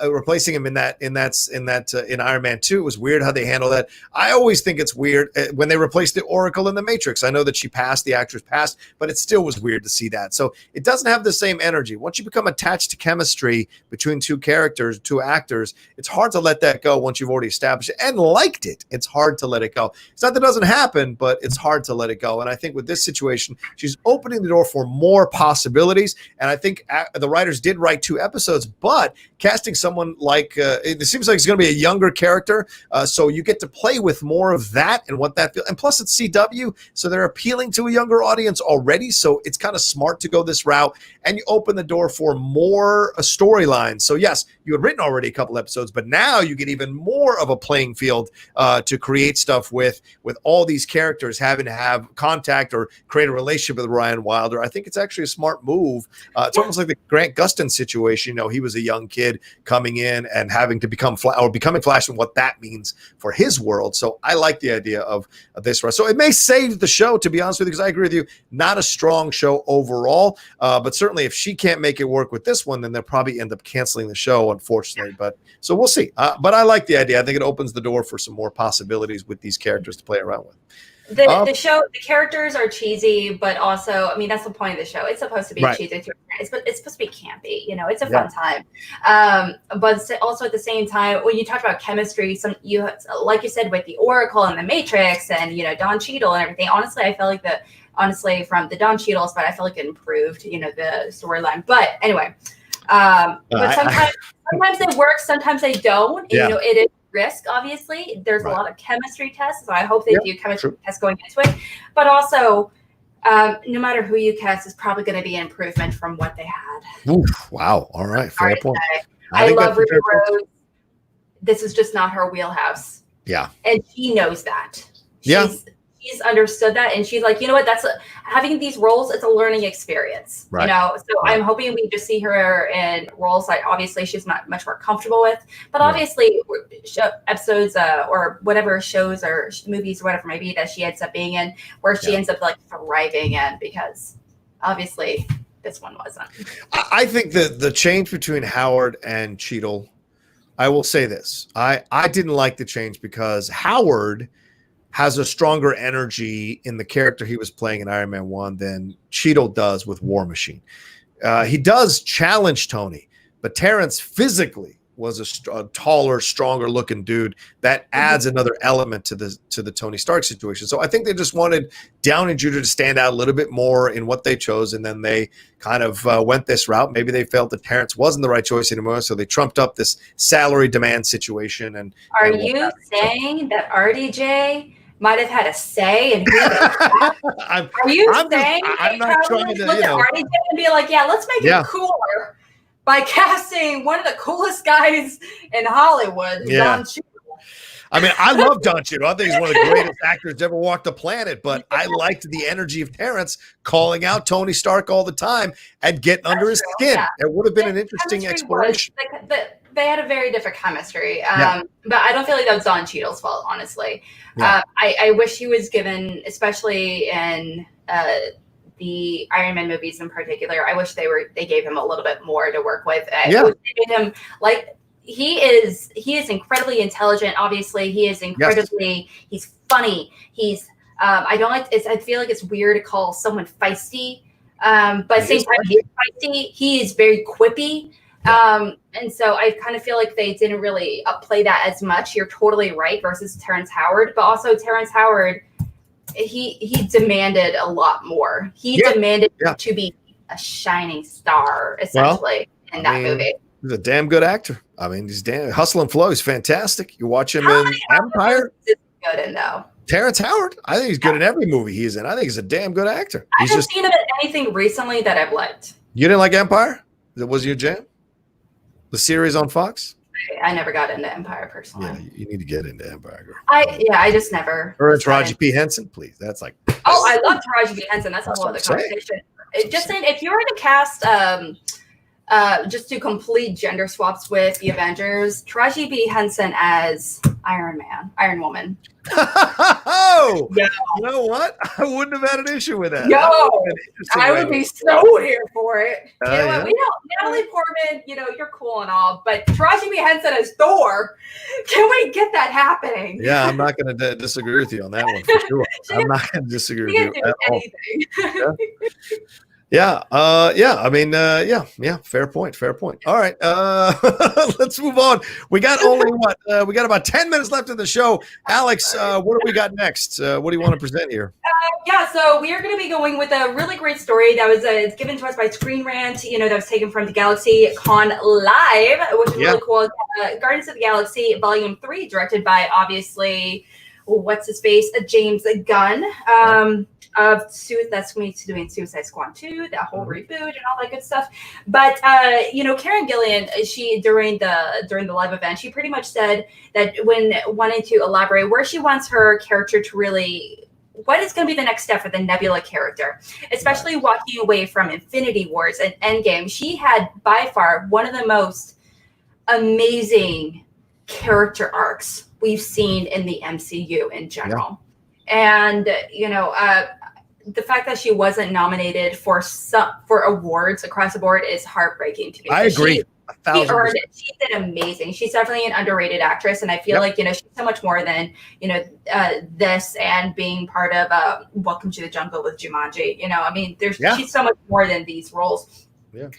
Replacing him in Iron Man 2. It was weird how they handle that. I always think it's weird when they replaced the Oracle in the Matrix. I know that the actress passed, but it still was weird to see that. So it doesn't have the same energy. Once you become attached to chemistry between two actors, it's hard to let that go once you've already established it and liked it. It's hard to let it go. It's not that it doesn't happen, but it's hard to let it go. And I think with this situation, she's opening the door for more possibilities. And I think the writers did write 2 episodes, but casting someone like it seems like it's going to be a younger character, so you get to play with more of that and what that feels. And plus, it's CW, so they're appealing to a younger audience already. So it's kind of smart to go this route, and you open the door for more storylines. So yes, you had written already a couple episodes, but now you get even more of a playing field to create stuff with all these characters having to have contact or create a relationship with Ryan Wilder. I think it's actually a smart move. It's almost like the Grant Gustin situation. He was a young kid coming in and having to becoming Flash and what that means for his world. So I like the idea of this. So it may save the show, to be honest with you, because I agree with you, not a strong show overall. But certainly if she can't make it work with this one, then they'll probably end up canceling the show, unfortunately. But so we'll see. But I like the idea. I think it opens the door for some more possibilities with these characters to play around with. The show, the characters are cheesy, but also, I mean, that's the point of the show. It's supposed to be cheesy, it's supposed to be campy. It's a fun time. But also at the same time, when you talk about chemistry, like you said, with the Oracle and the Matrix, and Don Cheadle and everything. Honestly, I felt like from the Don Cheadle side, I felt like it improved, the storyline. But anyway, but sometimes they work, sometimes they don't. And, it is risk, obviously. There's a lot of chemistry tests, so I hope they do chemistry tests going into it. But also, no matter who you cast, is probably going to be an improvement from what they had. Oof, wow. All right. Fair point. I love Ruby Rose. This is just not her wheelhouse. Yeah. And she knows that. She's understood that, and she's like, what? Having these roles, it's a learning experience, right. So I'm hoping we just see her in roles that obviously she's not much more comfortable with, but obviously episodes or whatever shows or movies or whatever maybe that she ends up being in, where she ends up like thriving in, because obviously this one wasn't. I think that the change between Howard and Cheadle, I will say this, I didn't like the change because Howard has a stronger energy in the character he was playing in Iron Man 1 than Cheadle does with War Machine. He does challenge Tony, but Terrence physically was a taller, stronger looking dude. That adds another element to the Tony Stark situation. So I think they just wanted Downey Jr. to stand out a little bit more in what they chose, and then they kind of went this route. Maybe they felt that Terrence wasn't the right choice anymore, so they trumped up this salary demand situation. Are you saying that RDJ might have had a say in who they are you saying I'm not trying to look at RDJ and be like, let's make it cooler by casting one of the coolest guys in Hollywood, Don Cheadle? I mean, I love Don Cheadle. I think he's one of the greatest actors to ever walk the planet, but I liked the energy of Terrence calling out Tony Stark all the time and getting under his skin. Yeah. It would have been an interesting exploration. They had a very different chemistry, but I don't feel like that was Don Cheadle's fault, honestly. Yeah. I wish he was given, especially in the Iron Man movies in particular, I wish they gave him a little bit more to work with. I wish they gave him, like, he is incredibly intelligent. Obviously, he is incredibly. He's funny. He's. I feel like it's weird to call someone feisty, but at the same time, he's feisty. He is very quippy. And so I kind of feel like they didn't really play that as much. You're totally right versus Terrence Howard, but also Terrence Howard, he demanded a lot more. He demanded to be a shining star, essentially, in that movie. He's a damn good actor. I mean, he's damn Hustle and Flow. He's fantastic. You watch him in Empire. Is good in though. Terrence Howard, I think he's good in every movie he's in. I think he's a damn good actor. I haven't seen him in anything recently that I've liked. You didn't like Empire? That was your jam? The series on Fox? I never got into Empire personally. Yeah, you need to get into Empire, girl. I just never. Or it's Taraji P. Henson, please. That's like. Oh, I love Taraji P. Henson. That's a whole other conversation. Just saying, if you were to cast, just do complete gender swaps with the Avengers, Taraji P. Henson as Iron Woman. Oh, yeah. You know what? I wouldn't have had an issue with that. I would be so here for it. You know what? We know Natalie Portman, you're cool and all, but Taraji P. Henson as Thor, can we get that happening? Yeah, I'm not going to disagree with you on that one for sure. I'm not going to disagree with you at all. Yeah. I mean, fair point. All right. Let's move on. We got only we got about 10 minutes left of the show. Alex, what do we got next? What do you want to present here? So we are going to be going with a really great story that was given to us by Screen Rant, that was taken from the Galaxy Con Live, which is really cool. Guardians of the Galaxy Volume 3, directed by, obviously, what's his face? James Gunn. That's going to be doing Suicide Squad 2, that whole reboot and all that good stuff. But Karen Gillan, she during the live event, she pretty much said that when wanting to elaborate where she wants her character to really, what is going to be the next step for the Nebula character, especially walking away from Infinity Wars and Endgame. She had by far one of the most amazing character arcs we've seen in the MCU in general. And the fact that she wasn't nominated for awards across the board is heartbreaking to me. I agree. She earned it. She did amazing. She's definitely an underrated actress, and I feel like she's so much more than this and being part of Welcome to the Jungle with Jumanji. I mean, she's so much more than these roles. Yeah.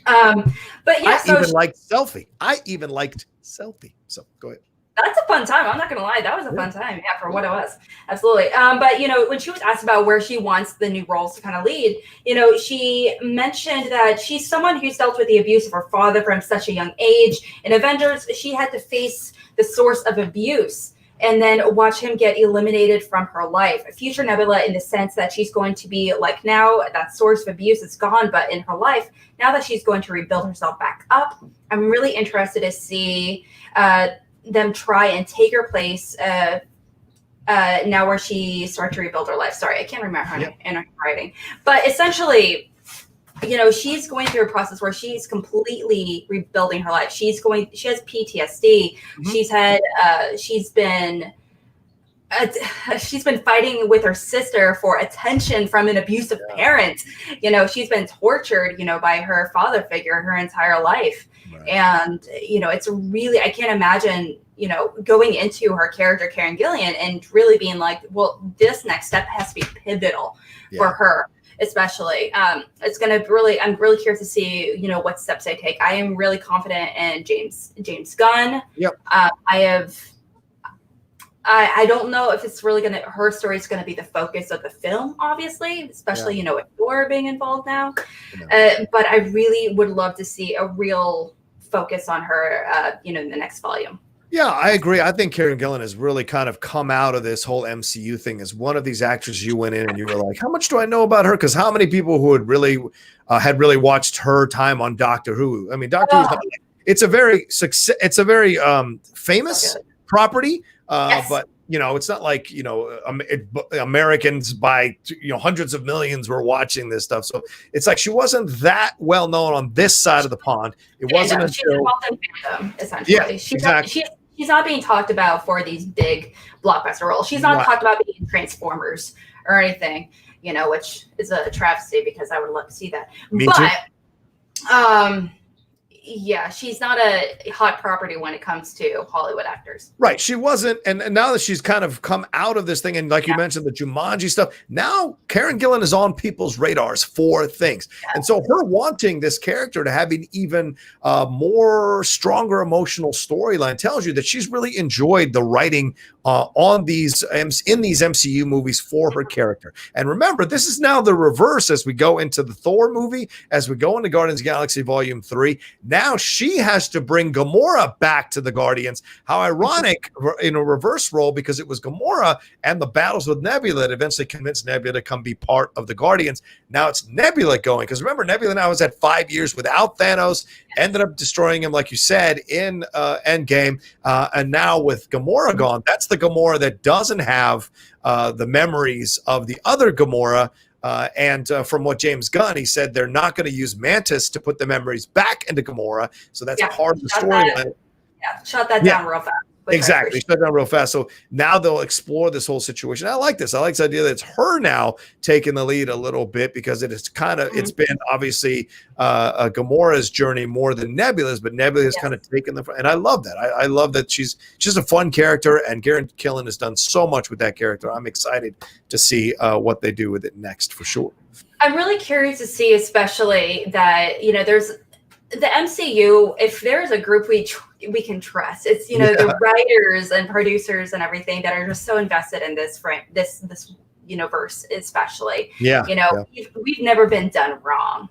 But yeah, I even liked Selfie. So go ahead. That's a fun time. I'm not going to lie. That was a fun time. Yeah, for what it was. Absolutely. But, when she was asked about where she wants the new roles to kind of lead, she mentioned that she's someone who's dealt with the abuse of her father from such a young age. In Avengers, she had to face the source of abuse and then watch him get eliminated from her life. Future Nebula, in the sense that she's going to be like, now that source of abuse is gone, but in her life, now that she's going to rebuild herself back up, I'm really interested to see them try and take her place now where she started to rebuild her life. Sorry, I can't remember her in her writing. But essentially, she's going through a process where she's completely rebuilding her life. She has PTSD. She's been fighting with her sister for attention from an abusive parent. She's been tortured, by her father figure her entire life. Right. And, it's really, I can't imagine, going into her character, Karen Gillan, and really being like, well, this next step has to be pivotal for her, especially. It's going to really, I'm really curious to see, what steps they take. I am really confident in James Gunn. Yep. I don't know if it's really her story is going to be the focus of the film, obviously, especially, with Thor being involved now. But I really would love to see a real focus on her, in the next volume. Yeah, I agree. I think Karen Gillan has really kind of come out of this whole MCU thing as one of these actors you went in and you were like, how much do I know about her? Because how many people who had really watched her time on Doctor Who? I mean, Doctor Who, it's a very famous property. But it's not like Americans by hundreds of millions were watching this stuff. So it's like she wasn't that well known on this side of the pond. It wasn't until she's involved in fandom, essentially. She's not being talked about for these big blockbuster roles. She's not talked about being Transformers or anything, which is a travesty because I would love to see that. Yeah, she's not a hot property when it comes to Hollywood actors. Right. She wasn't. And now that she's kind of come out of this thing, and like you mentioned, the Jumanji stuff, now Karen Gillan is on people's radars for things. Yeah. And so her wanting this character to have an even more stronger emotional storyline tells you that she's really enjoyed the writing in these MCU movies for her character. And remember, this is now the reverse as we go into the Thor movie, as we go into Guardians of the Galaxy Volume 3. Now she has to bring Gamora back to the Guardians. How ironic in a reverse role, because it was Gamora and the battles with Nebula that eventually convinced Nebula to come be part of the Guardians. Now it's Nebula going, because remember, Nebula now has had 5 years without Thanos, ended up destroying him, like you said, in Endgame. And now with Gamora gone, that's the Gamora that doesn't have the memories of the other Gamora. And from what James Gunn, he said they're not going to use Mantis to put the memories back into Gamora. So that's part of the storyline. Yeah, shut that down real fast. Exactly. Shut down real fast. So now they'll explore this whole situation. I like this. I like this idea that it's her now taking the lead a little bit, because it is kind of, it's been obviously Gamora's journey more than Nebula's, but Nebula's kind of taken the front. And I love that. I love that she's a fun character, and Karen Gillan has done so much with that character. I'm excited to see what they do with it next, for sure. I'm really curious to see, especially that, there's the MCU, if there's a group we can trust, it's the writers and producers and everything that are just so invested in this universe, especially. We've never been done wrong.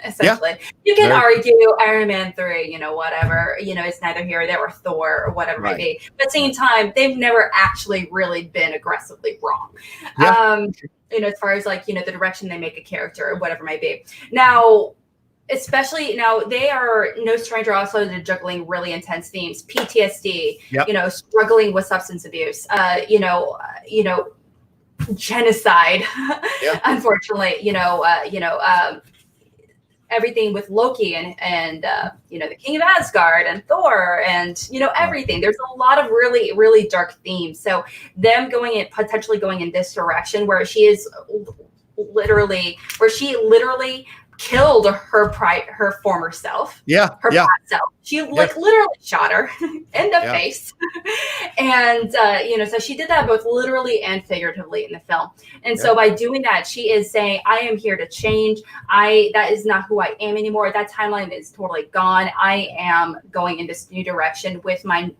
Essentially, you can argue Iron Man 3, whatever, it's neither here or there, or Thor or whatever it may be. But at the same time, they've never actually really been aggressively wrong. As far as the direction they make a character or whatever it may be. Now, especially now, they are no stranger also to juggling really intense themes, PTSD, struggling with substance abuse, genocide, unfortunately, everything with Loki and the King of Asgard and Thor and everything. There's a lot of really, really dark themes. So them potentially going in this direction, where she literally killed her former self. Her past self. She literally shot her in the face. And so she did that both literally and figuratively in the film. And so by doing that, she is saying, I am here to change. That is not who I am anymore. That timeline is totally gone. I am going in this new direction with my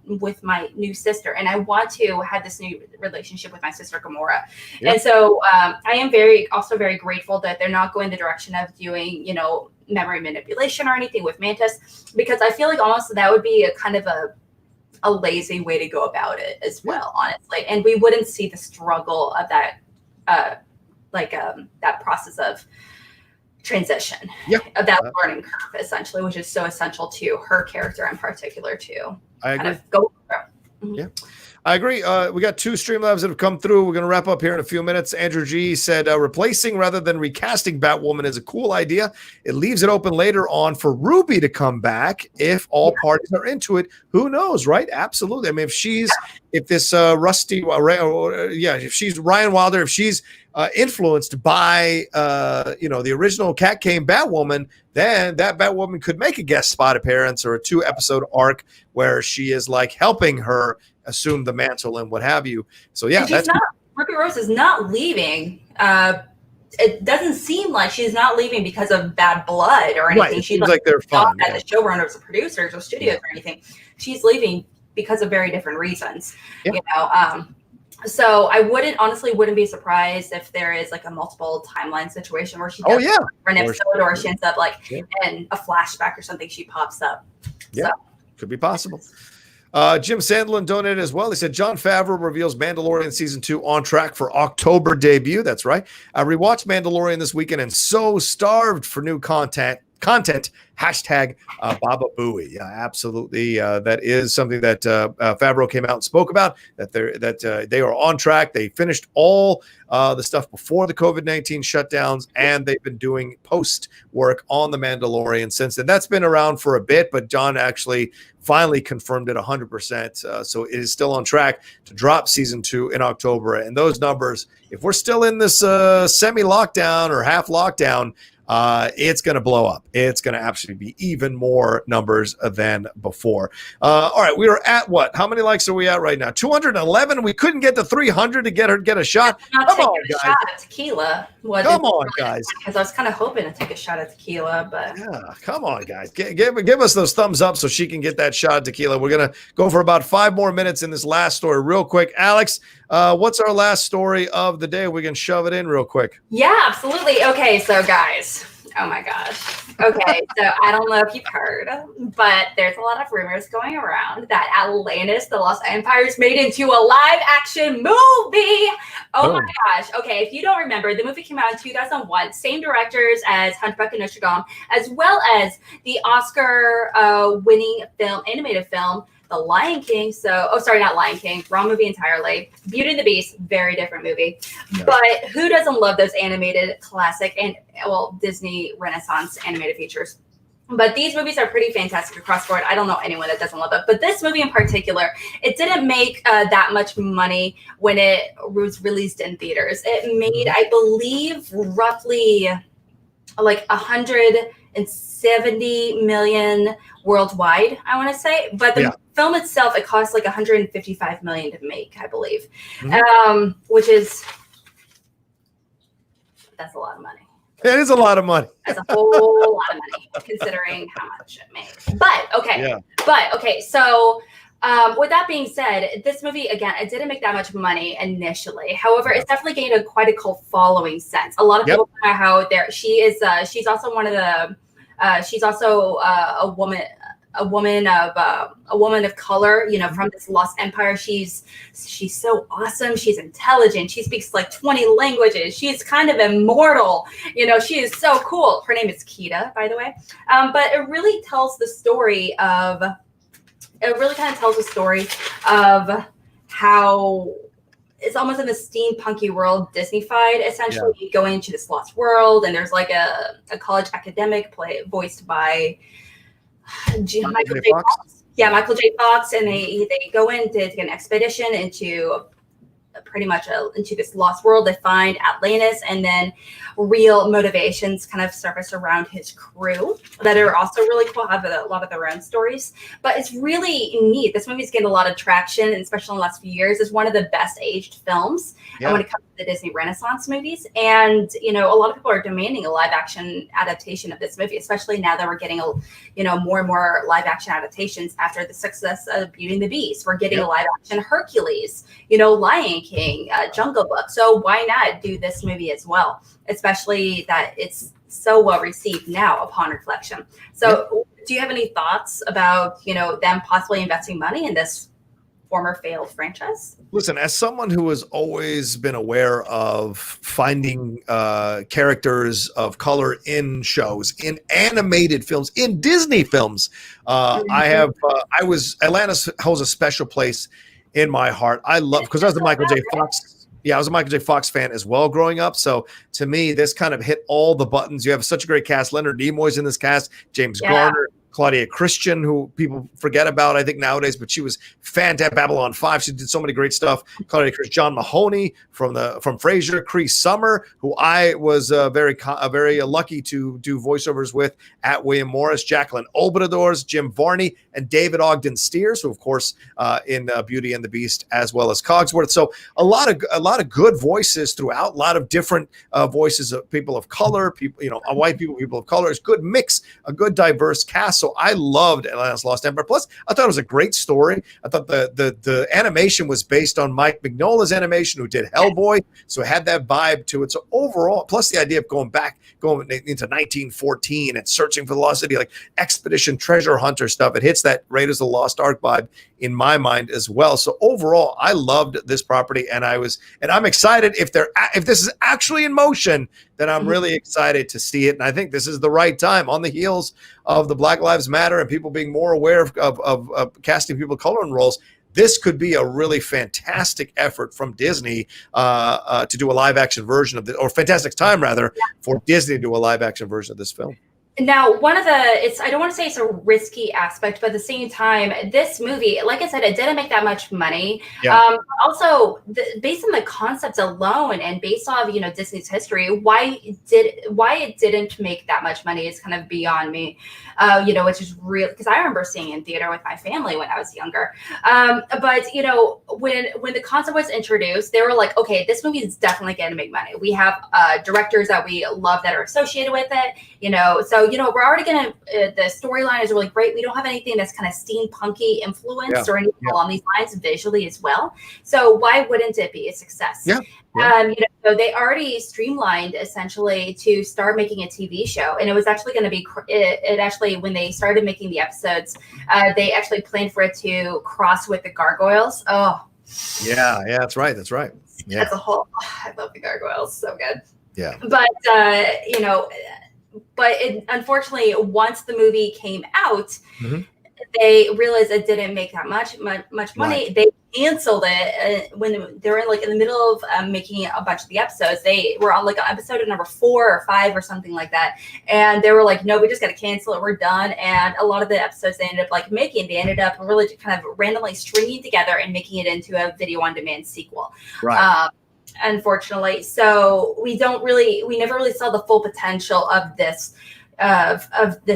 new sister. And I want to have this new relationship with my sister Gamora. And so I am also very grateful that they're not going the direction of doing, memory manipulation or anything with Mantis, because I feel like almost that would be a kind of a lazy way to go about it as well, honestly. And we wouldn't see the struggle of that, that process of transition, of that learning curve, essentially, which is so essential to her character in particular, too. I agree. I agree. We got 2 Streamlabs that have come through. We're going to wrap up here in a few minutes. Andrew G said, replacing rather than recasting Batwoman is a cool idea. It leaves it open later on for Ruby to come back if all parties are into it. Who knows, right? Absolutely. I mean, if she's Ryan Wilder, if she's influenced by the original Cat Came Batwoman, then that Batwoman could make a guest spot appearance or a 2-episode arc where she is helping her assume the mantle and what have you. So Ruby Rose is not leaving. It doesn't seem like she's not leaving because of bad blood or anything. It seems like they're fine. At the showrunners or producers or studios or anything. She's leaving because of very different reasons. So I wouldn't be surprised if there is a multiple timeline situation where she does an episode or she ends up in a flashback or something, she pops up. Could be possible. Jim Sandlin donated as well. He said, Jon Favreau reveals Mandalorian Season 2 on track for October debut. That's right. I rewatched Mandalorian this weekend and so starved for new content. Hashtag Baba Booey. Yeah, absolutely. That is something that Favreau came out and spoke about, that they are on track. They finished all the stuff before the COVID-19 shutdowns, and they've been doing post work on The Mandalorian since then. That's been around for a bit, but John actually finally confirmed it 100%. So it is still on track to drop Season 2 in October. And those numbers, if we're still in this semi-lockdown or half lockdown, it's going to blow up. It's going to absolutely actually be even more numbers than before. All right, we are at what? How many likes are we at right now? 211. We couldn't get to 300 to get a shot. Come on, guys. Shot of tequila. Come on, guys. Because I was kind of hoping to take a shot of tequila, but yeah, come on, guys. Give us those thumbs up so she can get that shot of tequila. We're gonna go for about 5 more minutes in this last story, real quick. Alex, what's our last story of the day? We can shove it in real quick. Yeah, absolutely. Okay, so guys. Oh my gosh. Okay, so I don't know if you've heard, but there's a lot of rumors going around that Atlantis, the Lost Empire, is made into a live-action movie. Oh my gosh. Okay, if you don't remember, the movie came out in 2001. Same directors as Hunchback of Notre Dame, as well as the Oscar-winning animated film, The Lion King. Not Lion King, wrong movie entirely. Beauty and the Beast, very different movie. Yeah. But who doesn't love those animated classic and Disney Renaissance animated features? But these movies are pretty fantastic across the board. I don't know anyone that doesn't love it. But this movie in particular, it didn't make that much money when it was released in theaters. It made, I believe, roughly like 170 million worldwide, I want to say. But the film itself, it cost like 155 million to make, I believe, which is, that's a lot of money. It is a lot of money. That's a whole lot of money considering how much it made. But okay. So with that being said, this movie, again, it didn't make that much money initially. However, it's definitely gained quite a cult following sense. A lot of people know how she's also one of the she's also a woman of color, from this Lost Empire. She's so awesome. She's intelligent. She speaks like 20 languages. She's kind of immortal. She is so cool. Her name is Kita, by the way. But it really tells the story of how it's almost in the steampunky world, Disney-fied, essentially. You go into this lost world, and there's like a college academic voiced by Michael J. Fox. Yeah, Michael J. Fox, and they go in to take an expedition into pretty much into this lost world. They find Atlantis, and then real motivations kind of surface around his crew that are also really cool, have a lot of their own stories. But it's really neat. This movie's getting a lot of traction, and especially in the last few years. It's one of the best aged films when it comes to the Disney Renaissance movies. And, a lot of people are demanding a live action adaptation of this movie, especially now that we're getting, more and more live action adaptations after the success of Beauty and the Beast. We're getting a live action Hercules, Lion King, Jungle Book. So why not do this movie as well? Especially that it's so well received now upon reflection. So do you have any thoughts about, them possibly investing money in this former failed franchise? Listen, as someone who has always been aware of finding characters of color in shows, in animated films, in Disney films, Atlantis holds a special place in my heart. I love, because I was a Michael J. Fox. Yeah, I was a Michael J. Fox fan as well growing up. So to me, this kind of hit all the buttons. You have such a great cast. Leonard Nimoy's in this cast. James Garner. Claudia Christian, who people forget about, I think, nowadays, but she was fantastic. Babylon 5, she did so many great stuff. Claudia Christian, John Mahoney from Frasier, Cree Summer, who I was very lucky to do voiceovers with at William Morris, Jacqueline Obradors, Jim Varney, and David Ogden Stiers, who of course in Beauty and the Beast, as well as Cogsworth. So a lot of good voices throughout, a lot of different voices of people of color, people, white people of color. It's a good mix, a good diverse cast. So I loved Atlantis Lost Empire. Plus, I thought it was a great story. I thought the animation was based on Mike Mignola's animation, who did Hellboy. So it had that vibe to it. So overall, plus the idea of going into 1914 and searching for the lost city, like expedition treasure hunter stuff. It hits that Raiders of the Lost Ark vibe in my mind as well. So overall, I loved this property, and I'm excited if this is actually in motion, then I'm really excited to see it. And I think this is the right time, on the heels of the Black Lives Matter and people being more aware of casting people of color in roles. This could be a really fantastic effort from Disney to do a live action version of or fantastic time rather for Disney to do a live action version of this film. Now, I don't want to say it's a risky aspect, but at the same time, this movie, like I said, it didn't make that much money. Yeah. Also, based on the concepts alone and based off, Disney's history, why it didn't make that much money is kind of beyond me. Which is real, because I remember seeing in theater with my family when I was younger. But when the concept was introduced, they were like, okay, this movie is definitely going to make money. We have directors that we love that are associated with it, so we're already gonna. The storyline is really great. We don't have anything that's kind of steampunky influenced or anything along these lines visually as well. So why wouldn't it be a success? Yeah. So they already streamlined essentially to start making a TV show, and it was actually going to be. It actually, when they started making the episodes, they actually planned for it to cross with the Gargoyles. Oh. Yeah, that's right. Yeah. That's a whole. I love the Gargoyles. So good. Yeah. But unfortunately, once the movie came out, they realized it didn't make that much money. Right. They canceled it when they were in the middle of making a bunch of the episodes. They were on episode number 4 or 5 or something like that, and they were like, "No, we just got to cancel it. We're done." And a lot of the episodes they ended up they ended up really kind of randomly stringing together and making it into a video on demand sequel. Right. Unfortunately, so we never really saw the full potential of this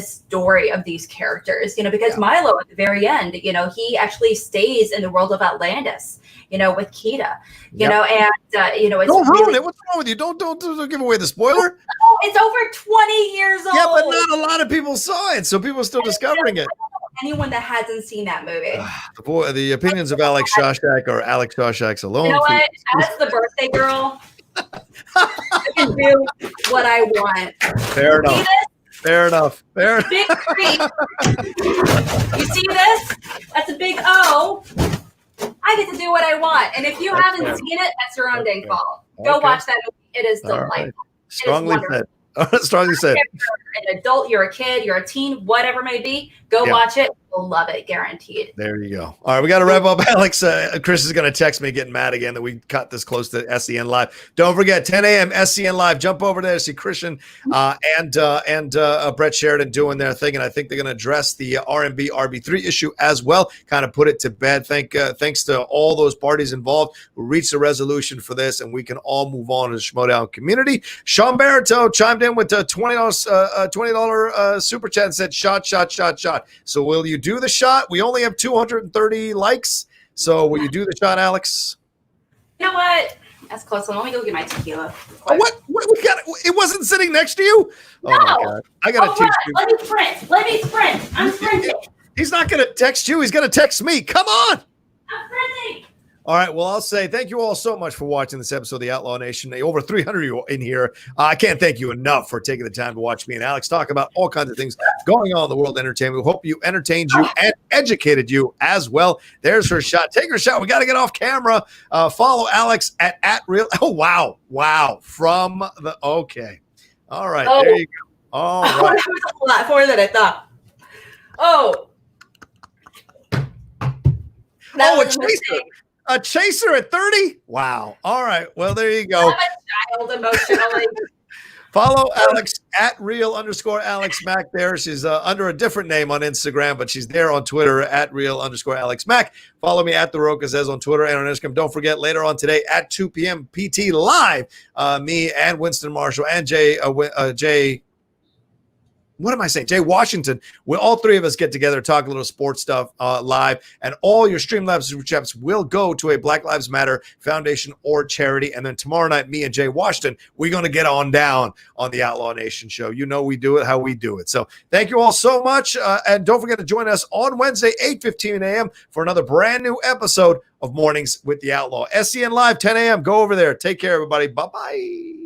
story of these characters, because Milo at the very end, he actually stays in the world of Atlantis, with Kita, and it's don't ruin it. What's wrong with you? Don't give away the spoiler. Oh, it's over 20 years old. Yeah, but not a lot of people saw it, so people are still discovering it. Anyone that hasn't seen that movie. The opinions of Alex Shashek or Alex Shashek's alone. You know what? As the birthday girl, I can do what I want. Fair enough. Fair enough. Big treat. You see this? That's a big O. I get to do what I want. And if you haven't seen it, that's your own dang fault. Go watch that movie. It is delightful. Right. Strongly said. Strongly said. You're an adult, you're a kid, you're a teen, whatever it may be. Go watch it. You'll love it, guaranteed. There you go. All right, we got to wrap up. Alex, Chris is going to text me getting mad again that we cut this close to SEN Live. Don't forget, 10 a.m. SEN Live. Jump over there to see Christian and Brett Sheridan doing their thing, and I think they're going to address the R&B RB3 issue as well, kind of put it to bed. Thanks to all those parties involved who reached a resolution for this, and we can all move on to the Schmodown community. Sean Barreto chimed in with a $20 super chat and said, shot. So will you do the shot? We only have 230 likes. So will you do the shot, Alex? You know what? That's close. Let me go get my tequila. What? We got it. It wasn't sitting next to you? No. Oh my God. I got to teach you. Let me sprint. I'm sprinting. He's not going to text you. He's going to text me. Come on. I'm sprinting. All right. Well, I'll say thank you all so much for watching this episode of the Outlaw Nation. Over 300 of you in here. I can't thank you enough for taking the time to watch me and Alex talk about all kinds of things going on in the world of entertainment. We hope you entertained you and educated you as well. There's her shot. Take her shot. We got to get off camera. Follow Alex at real. Oh, wow. Okay. All right. Oh. There you go. All right. That was a lot more than I thought. Oh. A chaser. A chaser at 30? Wow. All right. Well, there you go. I'm a child emotionally. Follow Alex at @real_Alex Mack there. She's under a different name on Instagram, but she's there on Twitter at @real_Alex Mack. Follow me at The Rocha Says on Twitter and on Instagram. Don't forget, later on today at 2 p.m. PT Live, me and Winston Marshall and Jay. What am I saying? Jay Washington. All three of us get together, talk a little sports stuff live, and all your Streamlabs Super Chats will go to a Black Lives Matter Foundation or charity. And then tomorrow night, me and Jay Washington, we're going to get on down on the Outlaw Nation show. You know we do it how we do it. So thank you all so much. And don't forget to join us on Wednesday, 8:15 a.m. for another brand new episode of Mornings with the Outlaw. SEN Live, 10 a.m. Go over there. Take care, everybody. Bye-bye.